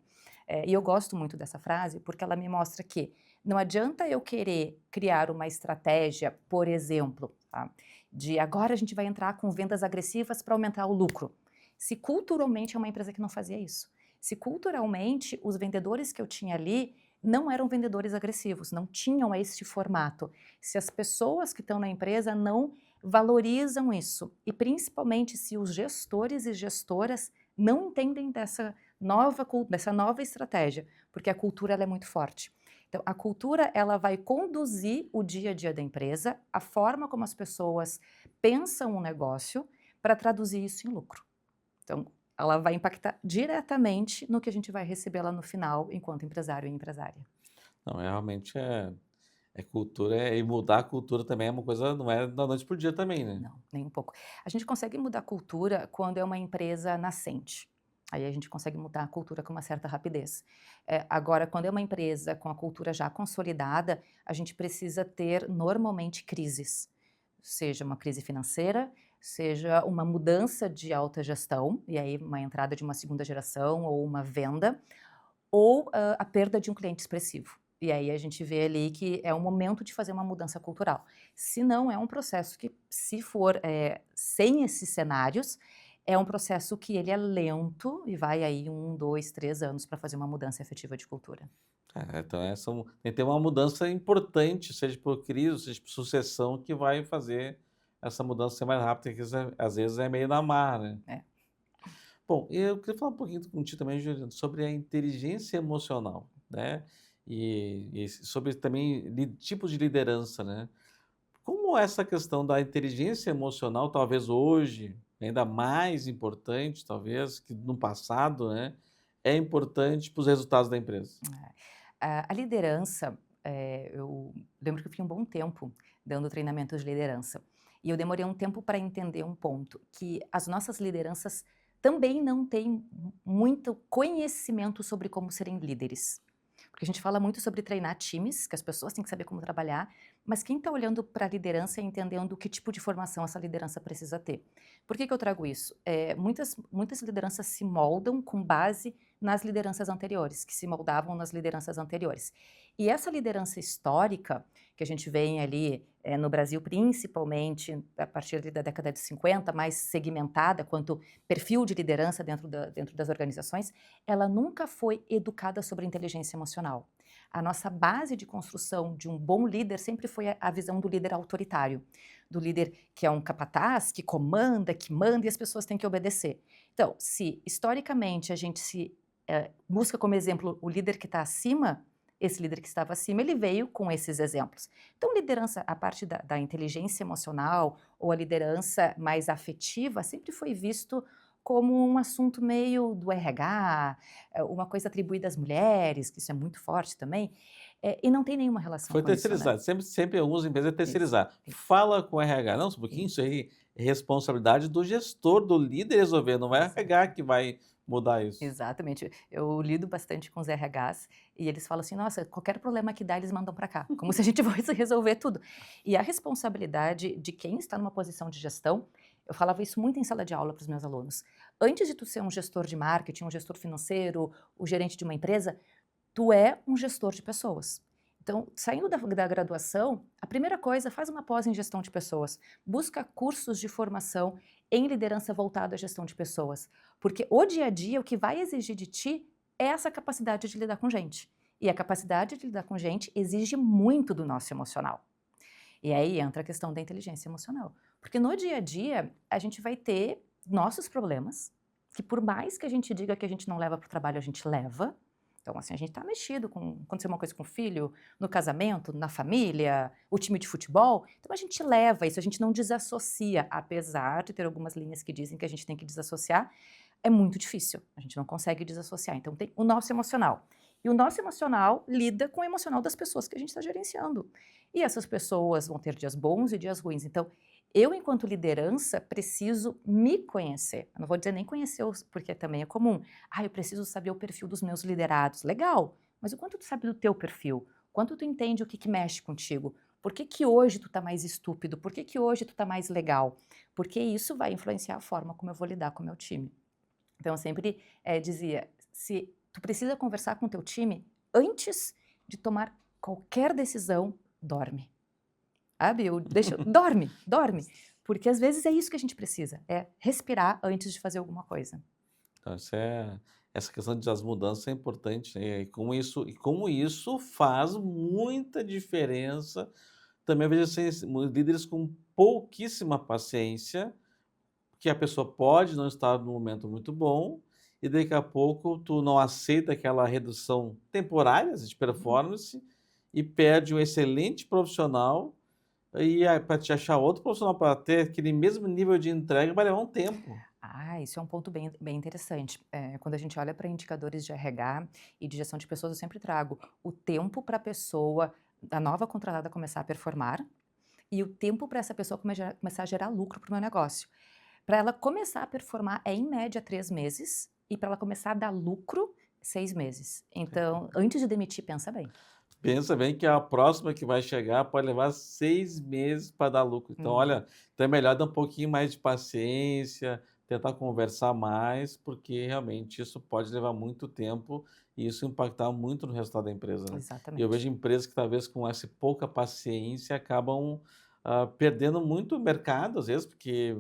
E eu gosto muito dessa frase porque ela me mostra que não adianta eu querer criar uma estratégia, por exemplo, tá, de agora a gente vai entrar com vendas agressivas para aumentar o lucro. Se culturalmente é uma empresa que não fazia isso. Se culturalmente os vendedores que eu tinha ali não eram vendedores agressivos, não tinham esse formato. Se as pessoas que estão na empresa não valorizam isso, e principalmente se os gestores e gestoras não entendem dessa nova estratégia, porque a cultura ela é muito forte. Então, a cultura ela vai conduzir o dia a dia da empresa, a forma como as pessoas pensam o negócio, para traduzir isso em lucro. Então, ela vai impactar diretamente no que a gente vai receber lá no final, enquanto empresário e empresária. Não, realmente é cultura, e mudar a cultura também é uma coisa, não é da noite para o dia também, né? Não, nem um pouco. A gente consegue mudar a cultura quando é uma empresa nascente. Aí a gente consegue mudar a cultura com uma certa rapidez. Agora, quando é uma empresa com a cultura já consolidada, a gente precisa ter normalmente crises. Seja uma crise financeira, seja uma mudança de alta gestão, e aí uma entrada de uma segunda geração ou uma venda, ou a perda de um cliente expressivo. E aí a gente vê ali que é o momento de fazer uma mudança cultural. Se não, é um processo que, se for sem esses cenários, é um processo que ele é lento e vai aí 1, 2, 3 anos para fazer uma mudança efetiva de cultura. Então tem que ter uma mudança importante, seja por crise, seja por sucessão, que vai fazer essa mudança ser mais rápida, que às vezes é meio na marra, né? É. Bom, eu queria falar um pouquinho contigo também, Juliano, sobre a inteligência emocional, né? E sobre também tipos de liderança, né? Como essa questão da inteligência emocional, talvez hoje, ainda mais importante, talvez, que no passado, né? É importante para os resultados da empresa. A liderança, eu lembro que eu fiquei um bom tempo dando treinamentos de liderança. E eu demorei um tempo para entender um ponto, que as nossas lideranças também não têm muito conhecimento sobre como serem líderes. Porque a gente fala muito sobre treinar times, que as pessoas têm que saber como trabalhar, mas quem está olhando para a liderança e entendendo que tipo de formação essa liderança precisa ter. Por que eu trago isso? Muitas lideranças se moldam com base nas lideranças anteriores, que se moldavam nas lideranças anteriores. E essa liderança histórica, que a gente vem ali no Brasil, principalmente a partir da década de 50, mais segmentada quanto perfil de liderança dentro das organizações, ela nunca foi educada sobre inteligência emocional. A nossa base de construção de um bom líder sempre foi a visão do líder autoritário, do líder que é um capataz, que comanda, que manda e as pessoas têm que obedecer. Então, se historicamente a gente busca como exemplo o líder que está acima, esse líder que estava acima, ele veio com esses exemplos. Então, liderança, a parte da inteligência emocional ou a liderança mais afetiva sempre foi visto como um assunto meio do RH, uma coisa atribuída às mulheres, que isso é muito forte também, e não tem nenhuma relação Foi com isso, né? terceirizado, sempre algumas empresas é Isso, terceirizar. isso, Fala com o RH, não, só um pouquinho, isso isso, aí é responsabilidade do gestor, do líder resolver, não é o RH exatamente. que vai mudar isso. Exatamente. Eu lido bastante com os RHs e eles falam assim: nossa, qualquer problema que dá, eles mandam para cá, como se a gente fosse resolver tudo. E a responsabilidade de quem está numa posição de gestão, eu falava isso muito em sala de aula para os meus alunos. Antes de tu ser um gestor de marketing, um gestor financeiro, o gerente de uma empresa, tu é um gestor de pessoas. Então, saindo da graduação, a primeira coisa, faz uma pós em gestão de pessoas. Busca cursos de formação em liderança voltada à gestão de pessoas. Porque o dia a dia, o que vai exigir de ti é essa capacidade de lidar com gente. E a capacidade de lidar com gente exige muito do nosso emocional. E aí entra a questão da inteligência emocional. Porque no dia a dia, a gente vai ter nossos problemas, que por mais que a gente diga que a gente não leva para o trabalho, a gente leva. Então, assim, a gente está mexido com aconteceu uma coisa com o filho, no casamento, na família, o time de futebol. Então, a gente leva isso, a gente não desassocia, apesar de ter algumas linhas que dizem que a gente tem que desassociar. é muito difícil, a gente não consegue desassociar. Então tem o nosso emocional. E o nosso emocional lida com o emocional das pessoas que a gente está gerenciando. E essas pessoas vão ter dias bons e dias ruins. Então, eu, enquanto liderança, preciso me conhecer. Eu não vou dizer nem conhecer, porque também é comum. Eu preciso saber o perfil dos meus liderados. Legal, mas o quanto tu sabe do teu perfil? Quanto tu entende o que, que mexe contigo? Por que, que hoje tu tá mais estúpido? Por que, que hoje tu tá mais legal? Porque isso vai influenciar a forma como eu vou lidar com o meu time. Então, eu sempre dizia, se tu precisa conversar com o teu time antes de tomar qualquer decisão, dorme. Sabe? Dorme, dorme. Porque às vezes é isso que a gente precisa, é respirar antes de fazer alguma coisa. Então, essa questão das mudanças é importante, né? E como isso faz muita diferença. Também vejo assim, líderes com pouquíssima paciência, que a pessoa pode não estar num momento muito bom, e daqui a pouco tu não aceita aquela redução temporária de performance e perde um excelente profissional, e para te achar outro profissional para ter aquele mesmo nível de entrega vai levar um tempo. Isso é um ponto bem interessante. Quando a gente olha para indicadores de RH e de gestão de pessoas, eu sempre trago o tempo para a pessoa, a nova contratada, começar a performar e o tempo para essa pessoa começar a gerar lucro para o meu negócio. Para ela começar a performar é, em média, 3 meses, e para ela começar a dar lucro, 6 meses. Então, antes de demitir, pensa bem. Pensa bem que a próxima que vai chegar pode levar 6 meses para dar lucro. Então, Uhum. olha, então é melhor dar um pouquinho mais de paciência, tentar conversar mais, porque realmente isso pode levar muito tempo e isso impactar muito no resultado da empresa, né. E eu Exatamente. vejo empresas que talvez com essa pouca paciência acabam, perdendo muito mercado, às vezes, porque,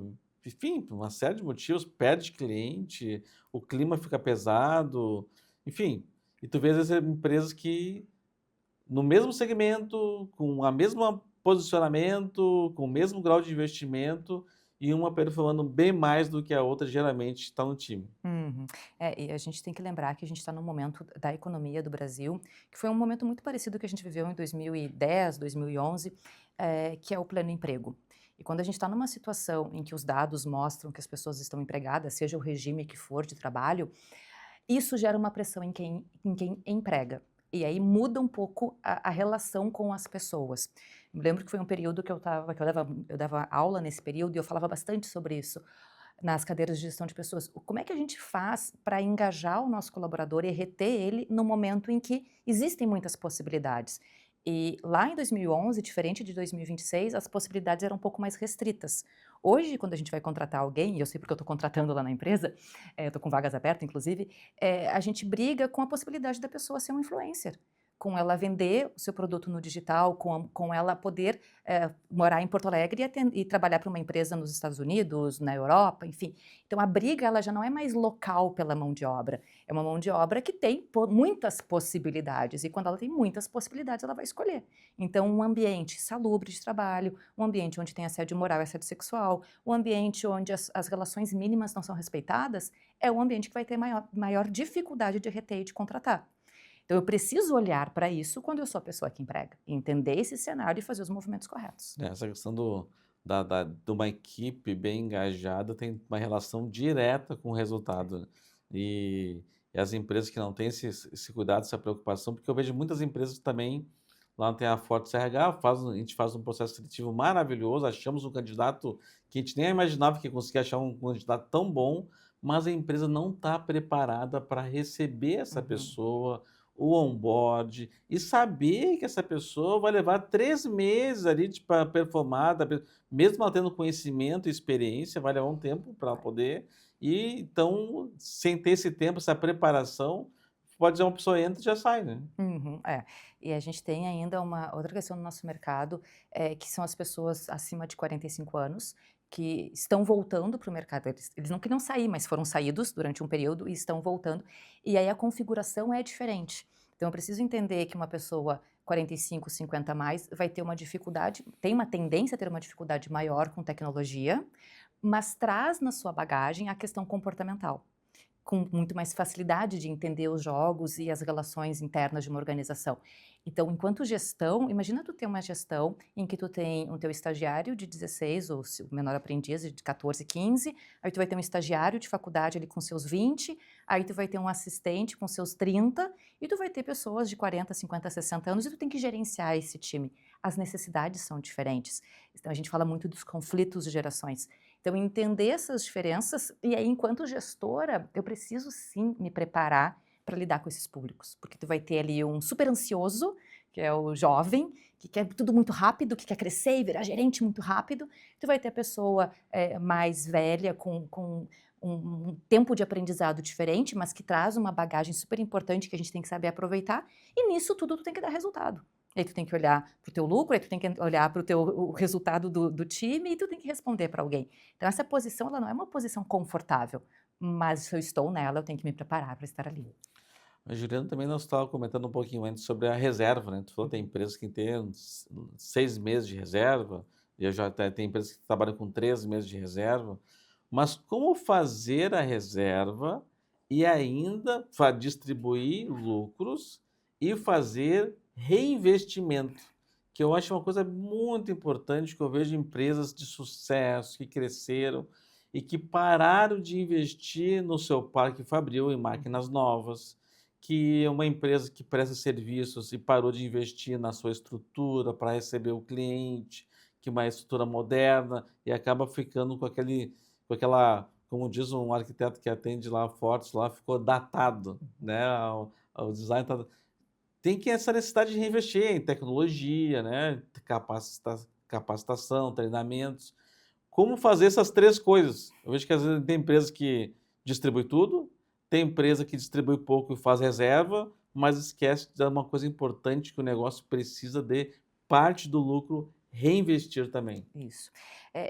enfim, por uma série de motivos, perde cliente, o clima fica pesado, enfim. E tu vê às vezes empresas que no mesmo segmento, com a mesma posicionamento, com o mesmo grau de investimento e uma performando bem mais do que a outra, geralmente está no time. Uhum. E a gente tem que lembrar que a gente está num momento da economia do Brasil, que foi um momento muito parecido que a gente viveu em 2010, 2011, que é o pleno emprego. E quando a gente está numa situação em que os dados mostram que as pessoas estão empregadas, seja o regime que for de trabalho, isso gera uma pressão em quem emprega. E aí muda um pouco a relação com as pessoas. Eu me lembro que foi um período que eu dava aula nesse período e eu falava bastante sobre isso nas cadeiras de gestão de pessoas. Como é que a gente faz para engajar o nosso colaborador e reter ele no momento em que existem muitas possibilidades? E lá em 2011, diferente de 2026, as possibilidades eram um pouco mais restritas. Hoje, quando a gente vai contratar alguém, e eu sei porque eu estou contratando lá na empresa, estou com vagas abertas, inclusive, a gente briga com a possibilidade da pessoa ser um influencer, com ela vender o seu produto no digital, com ela poder morar em Porto Alegre e trabalhar para uma empresa nos Estados Unidos, na Europa, enfim. Então a briga ela já não é mais local pela mão de obra, é uma mão de obra que tem muitas possibilidades e quando ela tem muitas possibilidades ela vai escolher. Então um ambiente salubre de trabalho, um ambiente onde tem assédio moral e assédio sexual, um ambiente onde as relações mínimas não são respeitadas, é o ambiente que vai ter maior dificuldade de reter e de contratar. Então eu preciso olhar para isso quando eu sou a pessoa que emprega, entender esse cenário e fazer os movimentos corretos. Essa questão de uma equipe bem engajada tem uma relação direta com o resultado, né. E as empresas que não têm esse cuidado, essa preocupação, porque eu vejo muitas empresas também, lá tem a Fortes RH, a gente faz um processo seletivo maravilhoso, achamos um candidato que a gente nem imaginava que ia conseguir achar um candidato tão bom, mas a empresa não está preparada para receber essa Uhum. pessoa, o onboard, e saber que essa pessoa vai levar 3 meses ali para performar, mesmo ela tendo conhecimento e experiência, vai levar um tempo para Vai. poder, e então, sem ter esse tempo, essa preparação, pode ser uma pessoa entra e já sai, né. Uhum, E a gente tem ainda uma outra questão no nosso mercado, que são as pessoas acima de 45 anos, que estão voltando para o mercado. Eles não queriam sair, mas foram saídos durante um período e estão voltando, e aí a configuração é diferente. Então eu preciso entender que uma pessoa 45, 50 a mais vai ter uma dificuldade, tem uma tendência a ter uma dificuldade maior com tecnologia, mas traz na sua bagagem a questão comportamental. com muito mais facilidade de entender os jogos e as relações internas de uma organização. Então, enquanto gestão, imagina tu ter uma gestão em que tu tem o teu estagiário de 16, ou o menor aprendiz de 14, 15, aí tu vai ter um estagiário de faculdade ali com seus 20, aí tu vai ter um assistente com seus 30, e tu vai ter pessoas de 40, 50, 60 anos, e tu tem que gerenciar esse time. As necessidades são diferentes. Então, a gente fala muito dos conflitos de gerações. Então, entender essas diferenças, e aí, enquanto gestora, eu preciso sim me preparar para lidar com esses públicos, porque tu vai ter ali um super ansioso, que é o jovem, que quer tudo muito rápido, que quer crescer e virar gerente muito rápido. Tu vai ter a pessoa mais velha, com um tempo de aprendizado diferente, mas que traz uma bagagem super importante que a gente tem que saber aproveitar, e nisso tudo tu tem que dar resultado. Aí tu tem que olhar para o teu lucro, aí tu tem que olhar para o resultado do time, e tu tem que responder para alguém. Então essa posição, ela não é uma posição confortável, mas se eu estou nela, eu tenho que me preparar para estar ali. Mas Juliano, também nós estávamos comentando um pouquinho antes sobre a reserva, né? Tu falou que tem empresas que têm 6 meses de reserva, e eu já tem empresas que trabalham com 3 meses de reserva. Mas como fazer a reserva e ainda distribuir lucros e fazer reinvestimento? Que eu acho uma coisa muito importante, que eu vejo empresas de sucesso que cresceram e que pararam de investir no seu parque fabril em máquinas novas, que é uma empresa que presta serviços e parou de investir na sua estrutura para receber o cliente, que é uma estrutura moderna, e acaba ficando com aquela, como diz um arquiteto que atende lá, Fortes, lá ficou datado, né? O design tem que essa necessidade de reinvestir em tecnologia, né? Capacitação, treinamentos. Como fazer essas três coisas? Eu vejo que às vezes tem empresa que distribui tudo, tem empresa que distribui pouco e faz reserva, mas esquece de dar uma coisa importante, que o negócio precisa de parte do lucro reinvestir também. Isso.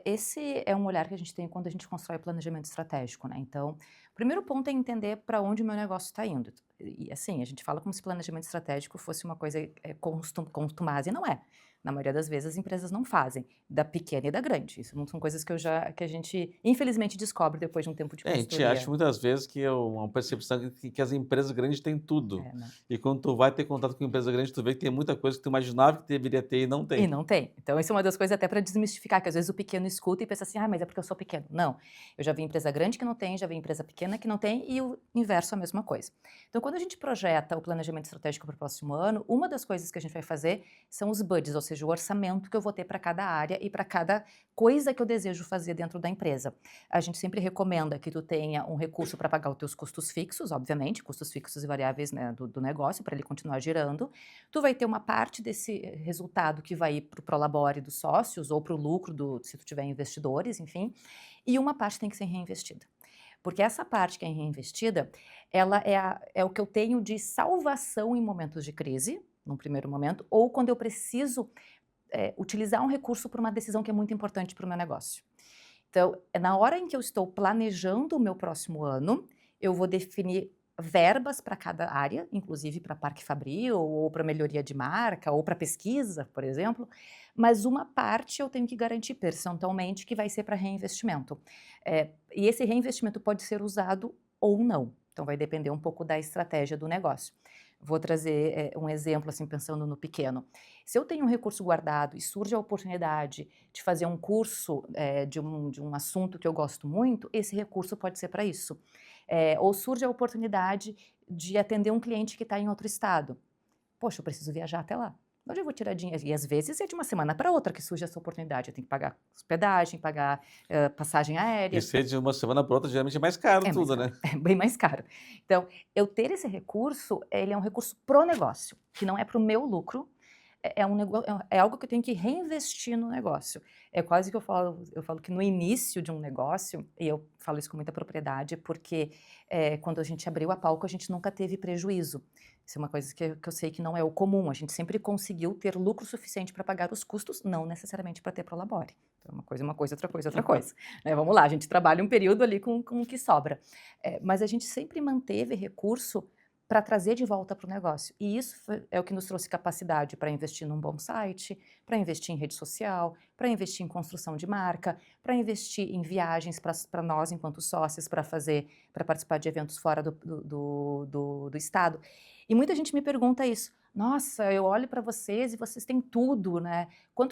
Esse é um olhar que a gente tem quando a gente constrói o planejamento estratégico, né? Então, o primeiro ponto é entender para onde o meu negócio está indo. E assim, a gente fala como se planejamento estratégico fosse uma coisa contumaz, e não é. Na maioria das vezes, as empresas não fazem, da pequena e da grande. Isso não são coisas que a gente, infelizmente, descobre depois de um tempo de É, a gente acha consultoria. muitas vezes que é uma percepção que as empresas grandes têm tudo. É, né? E quando tu vai ter contato com empresa grande, tu vê que tem muita coisa que tu imaginava que deveria ter e não E tem. não tem. Então, isso é uma das coisas até para desmistificar, que às vezes o pequeno escuta e pensa assim: "Ah, mas é porque eu sou pequeno". Não, eu já vi empresa grande que não tem, já vi empresa pequena que não tem, e o inverso é a mesma coisa. Então, quando a gente projeta o planejamento estratégico para o próximo ano, uma das coisas que a gente vai fazer são os budgets, ou seja, o orçamento que eu vou ter para cada área e para cada coisa que eu desejo fazer dentro da empresa. A gente sempre recomenda que tu tenha um recurso para pagar os teus custos fixos, obviamente, custos fixos e variáveis, né, do negócio, para ele continuar girando. Tu vai ter uma parte desse resultado que vai ir para o prolabore dos sócios ou para o lucro se tu tiver investidores, enfim, e uma parte tem que ser reinvestida. Porque essa parte que é reinvestida, ela é o que eu tenho de salvação em momentos de crise, num primeiro momento, ou quando eu preciso utilizar um recurso para uma decisão que é muito importante para o meu negócio. Então, na hora em que eu estou planejando o meu próximo ano, eu vou definir verbas para cada área, inclusive para parque fabril, ou para melhoria de marca, ou para pesquisa, por exemplo, mas uma parte eu tenho que garantir percentualmente que vai ser para reinvestimento. E esse reinvestimento pode ser usado ou não, então vai depender um pouco da estratégia do negócio. Vou trazer um exemplo, assim, pensando no pequeno. Se eu tenho um recurso guardado e surge a oportunidade de fazer um curso de um assunto que eu gosto muito, esse recurso pode ser para isso. Ou surge a oportunidade de atender um cliente que está em outro estado. Poxa, eu preciso viajar até lá. Onde eu vou tirar dinheiro? E às vezes é de uma semana para outra que surge essa oportunidade. Eu tenho que pagar hospedagem, pagar passagem E aérea. ser de uma semana para outra, geralmente é mais caro É mais tudo, caro, né? é bem mais caro. Então, eu ter esse recurso, ele é um recurso pro negócio, que não é para o meu lucro, é algo que eu tenho que reinvestir no negócio. É quase que eu falo que no início de um negócio, e eu falo isso com muita propriedade, porque quando a gente abriu a Palco, a gente nunca teve prejuízo. Isso é uma coisa que eu sei que não é o comum, a gente sempre conseguiu ter lucro suficiente para pagar os custos, não necessariamente para ter prolabore. Então, uma coisa, outra coisa, outra coisa. Né, vamos lá, a gente trabalha um período ali com o que sobra. Mas a gente sempre manteve recurso para trazer de volta para o negócio. E isso é o que nos trouxe capacidade para investir num bom site, para investir em rede social, para investir em construção de marca, para investir em viagens para nós enquanto sócios, para participar de eventos fora do estado. E muita gente me pergunta isso. Nossa, eu olho para vocês e vocês têm tudo, né? Como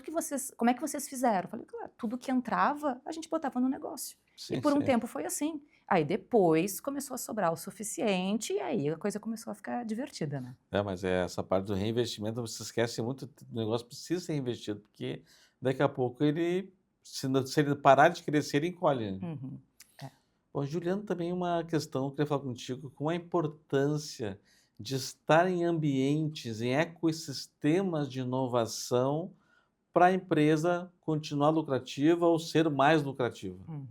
é que vocês fizeram? Eu falei, claro, tudo que entrava, a gente botava no negócio. E Sim, por um sim. tempo foi assim. Aí depois começou a sobrar o suficiente e aí a coisa começou a ficar divertida, né? É, mas essa parte do reinvestimento, você esquece muito, o negócio precisa ser reinvestido, porque daqui a pouco ele, se ele parar de crescer, ele encolhe, né? Uhum. É. Bom, Juliano, também uma questão, eu queria falar contigo, com a importância de estar em ambientes, em ecossistemas de inovação para a empresa continuar lucrativa ou ser mais lucrativa. Uhum.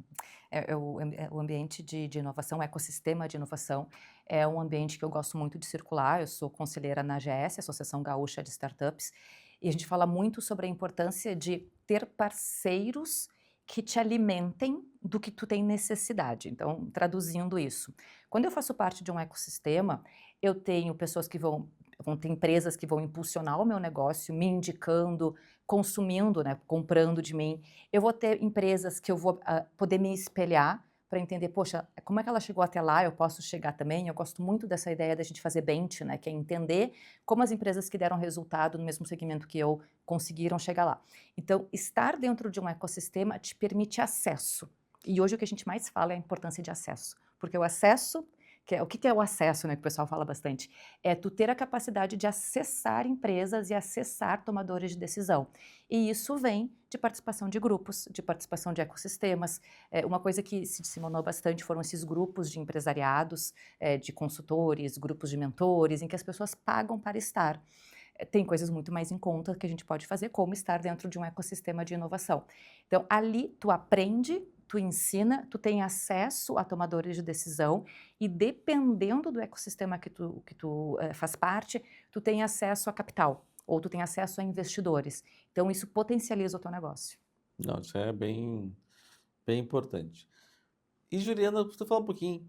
O ambiente de inovação, o ecossistema de inovação, é um ambiente que eu gosto muito de circular. Eu sou conselheira na AGS, Associação Gaúcha de Startups, e a gente fala muito sobre a importância de ter parceiros que te alimentem do que tu tem necessidade. Então, traduzindo isso, quando eu faço parte de um ecossistema, eu tenho pessoas que vão ter empresas que vão impulsionar o meu negócio, me indicando, consumindo, né, comprando de mim. Eu vou ter empresas que eu vou poder me espelhar para entender, poxa, como é que ela chegou até lá, eu posso chegar também. Eu gosto muito dessa ideia da gente fazer bench, né, que é entender como as empresas que deram resultado no mesmo segmento que eu conseguiram chegar lá. Então, estar dentro de um ecossistema te permite acesso. E hoje o que a gente mais fala é a importância de acesso, porque o acesso, o que é o acesso, né, que o pessoal fala bastante, é tu ter a capacidade de acessar empresas e acessar tomadores de decisão. E isso vem de participação de grupos, de participação de ecossistemas. Uma coisa que se disseminou bastante foram esses grupos de empresariados, de consultores, grupos de mentores, em que as pessoas pagam para estar. Tem coisas muito mais em conta que a gente pode fazer, como estar dentro de um ecossistema de inovação. Então, ali tu aprende, tu ensina, tu tem acesso a tomadores de decisão e dependendo do ecossistema que tu faz parte, tu tem acesso a capital ou tu tem acesso a investidores. Então, isso potencializa o teu negócio. Não, isso é bem, bem importante. E, Juliana, você fala um pouquinho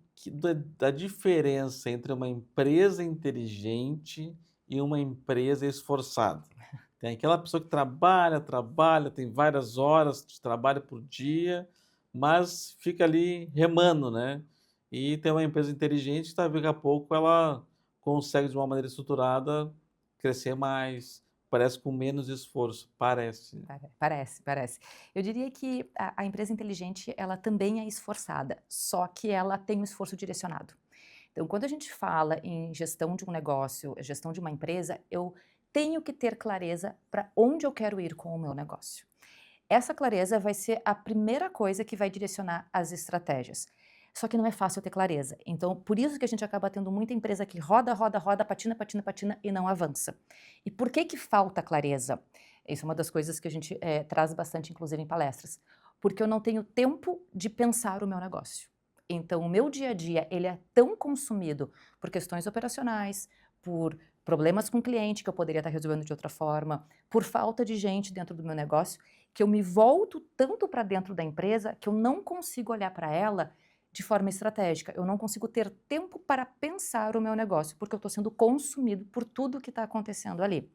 da diferença entre uma empresa inteligente e uma empresa esforçada. Tem aquela pessoa que trabalha, trabalha, tem várias horas de trabalho por dia, mas fica ali remando, né? E tem uma empresa inteligente que daqui a pouco ela consegue, de uma maneira estruturada, crescer mais, parece com menos esforço, parece. Parece. Eu diria que a empresa inteligente, ela também é esforçada, só que ela tem um esforço direcionado. Então, quando a gente fala em gestão de um negócio, gestão de uma empresa, eu tenho que ter clareza para onde eu quero ir com o meu negócio. Essa clareza vai ser a primeira coisa que vai direcionar as estratégias. Só que não é fácil ter clareza. Então, por isso que a gente acaba tendo muita empresa que roda, patina e não avança. E por que que falta clareza? Isso é uma das coisas que a gente traz bastante, inclusive, em palestras. Porque eu não tenho tempo de pensar o meu negócio. Então, o meu dia a dia, ele é tão consumido por questões operacionais, por problemas com o cliente que eu poderia estar resolvendo de outra forma, por falta de gente dentro do meu negócio, que eu me volto tanto para dentro da empresa que eu não consigo olhar para ela de forma estratégica. Eu não consigo ter tempo para pensar o meu negócio, porque eu estou sendo consumido por tudo que está acontecendo ali.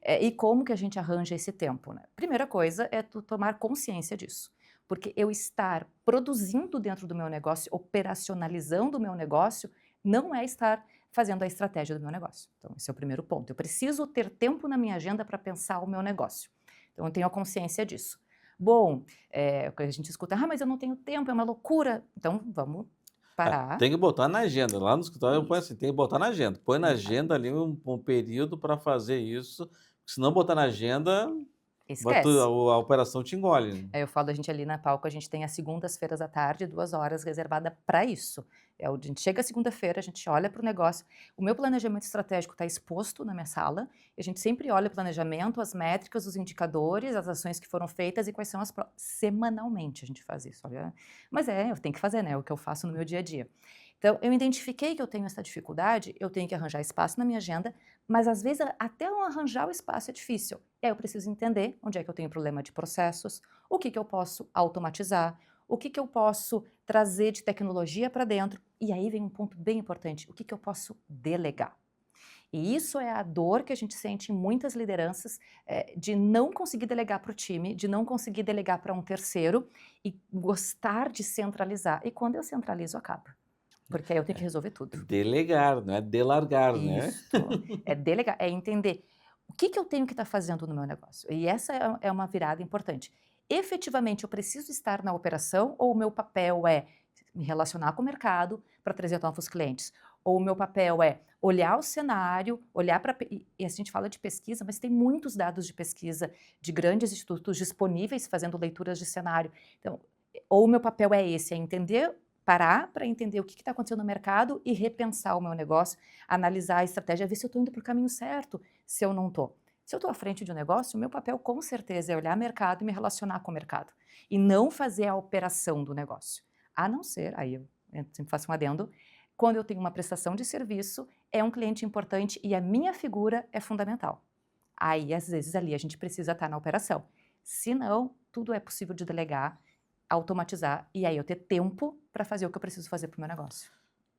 E como que a gente arranja esse tempo, né? Primeira coisa é tu tomar consciência disso. Porque eu estar produzindo dentro do meu negócio, operacionalizando o meu negócio, não é estar fazendo a estratégia do meu negócio. Então, esse é o primeiro ponto. Eu preciso ter tempo na minha agenda para pensar o meu negócio. Então, eu tenho a consciência disso. Bom, a gente escuta, mas eu não tenho tempo, é uma loucura. Então, vamos parar. Tem que botar na agenda. Lá no escritório eu ponho Isso, assim, tem que botar na agenda. Põe na agenda exatamente. ali um período para fazer isso, se não botar na agenda, Esquece. a operação te engole, né. Eu falo, a gente ali na Palco, a gente tem as segundas-feiras à tarde, 2 horas reservada para isso. A gente chega segunda-feira, a gente olha para o negócio, o meu planejamento estratégico está exposto na minha sala, e a gente sempre olha o planejamento, as métricas, os indicadores, as ações que foram feitas e quais são as semanalmente a gente faz isso, olha. Mas eu tenho que fazer, né, é o que eu faço no meu dia a dia. Então, eu identifiquei que eu tenho essa dificuldade, eu tenho que arranjar espaço na minha agenda, mas às vezes até eu arranjar o espaço é difícil. E aí eu preciso entender onde é que eu tenho problema de processos, o que eu posso automatizar, o que eu posso trazer de tecnologia para dentro E aí vem um ponto bem importante, o que que eu posso delegar? E isso é a dor que a gente sente em muitas lideranças, de não conseguir delegar para o time, de não conseguir delegar para um terceiro e gostar de centralizar. E quando eu centralizo, acaba, porque aí eu tenho que resolver tudo. Delegar, não é delargar, né? Isso, é delegar, é entender o que que eu tenho que estar fazendo no meu negócio. E essa é uma virada importante. Efetivamente, eu preciso estar na operação ou o meu papel é me relacionar com o mercado para trazer novos clientes? Ou o meu papel é olhar o cenário, olhar para. E a gente fala de pesquisa, mas tem muitos dados de pesquisa de grandes institutos disponíveis fazendo leituras de cenário. Então, ou o meu papel é esse, é entender, parar para entender o que está acontecendo no mercado e repensar o meu negócio, analisar a estratégia, ver se eu estou indo para o caminho certo, se eu não estou. Se eu estou à frente de um negócio, o meu papel com certeza é olhar o mercado e me relacionar com o mercado. E não fazer a operação do negócio. A não ser, aí eu sempre faço um adendo, quando eu tenho uma prestação de serviço, é um cliente importante e a minha figura é fundamental. Aí, às vezes, ali a gente precisa estar na operação. Se não, tudo é possível de delegar, automatizar e aí eu ter tempo para fazer o que eu preciso fazer para o meu negócio.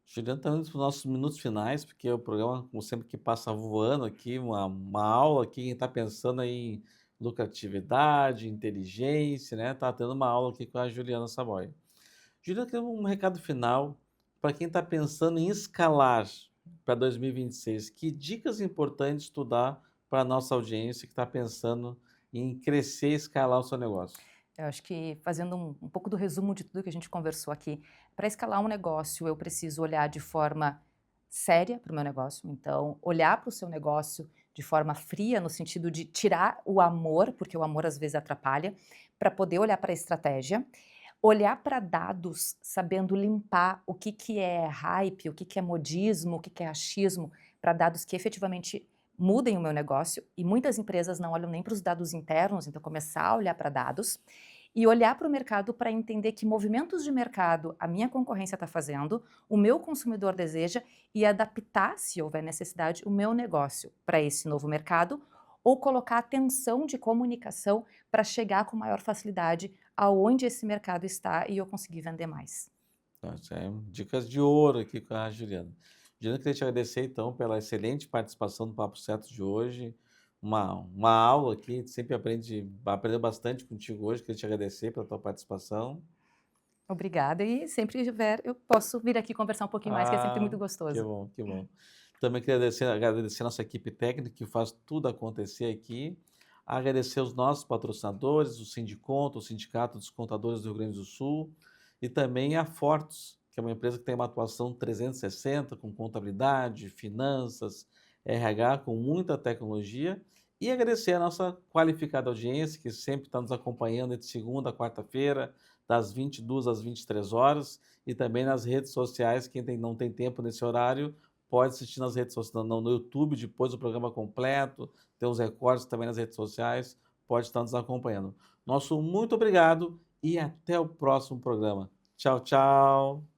Juliana, estamos indo para os nossos minutos finais, porque o programa, como sempre, que passa voando aqui, uma aula aqui, quem está pensando aí em lucratividade, inteligência, né? Tá tendo uma aula aqui com a Juliana Saboia. Juliana, queria um recado final para quem está pensando em escalar para 2026. Que dicas importantes tu dá para a nossa audiência que está pensando em crescer e escalar o seu negócio? Eu acho que fazendo um pouco do resumo de tudo que a gente conversou aqui, para escalar um negócio eu preciso olhar de forma séria para o meu negócio, então olhar para o seu negócio de forma fria, no sentido de tirar o amor, porque o amor às vezes atrapalha, para poder olhar para a estratégia, olhar para dados, sabendo limpar o que que é hype, o que que é modismo, o que que é achismo, para dados que efetivamente mudem o meu negócio, e muitas empresas não olham nem para os dados internos, então começar a olhar para dados, e olhar para o mercado para entender que movimentos de mercado a minha concorrência está fazendo, o meu consumidor deseja, e adaptar, se houver necessidade, o meu negócio para esse novo mercado, ou colocar atenção de comunicação para chegar com maior facilidade aonde esse mercado está e eu conseguir vender mais. Então, isso é dicas de ouro aqui com a Juliana. Juliana, queria te agradecer então pela excelente participação no Papo Certo de hoje. Uma aula aqui, a gente sempre aprendeu bastante contigo hoje. Queria te agradecer pela tua participação. Obrigada e sempre que tiver eu posso vir aqui conversar um pouquinho mais, que é sempre Ah, muito que gostoso. bom, que bom. Também queria agradecer a nossa equipe técnica que faz tudo acontecer aqui. Agradecer os nossos patrocinadores, o Sindiconto, o Sindicato dos Contadores do Rio Grande do Sul, e também a Fortus, que é uma empresa que tem uma atuação 360 com contabilidade, finanças, RH, com muita tecnologia. E agradecer a nossa qualificada audiência, que sempre está nos acompanhando de segunda a quarta-feira, das 22 às 23 horas, e também nas redes sociais. Quem não tem tempo nesse horário, pode assistir nas redes sociais, no YouTube, depois do programa completo, tem os recortes também nas redes sociais, pode estar nos acompanhando. Nosso muito obrigado e até o próximo programa. Tchau, tchau.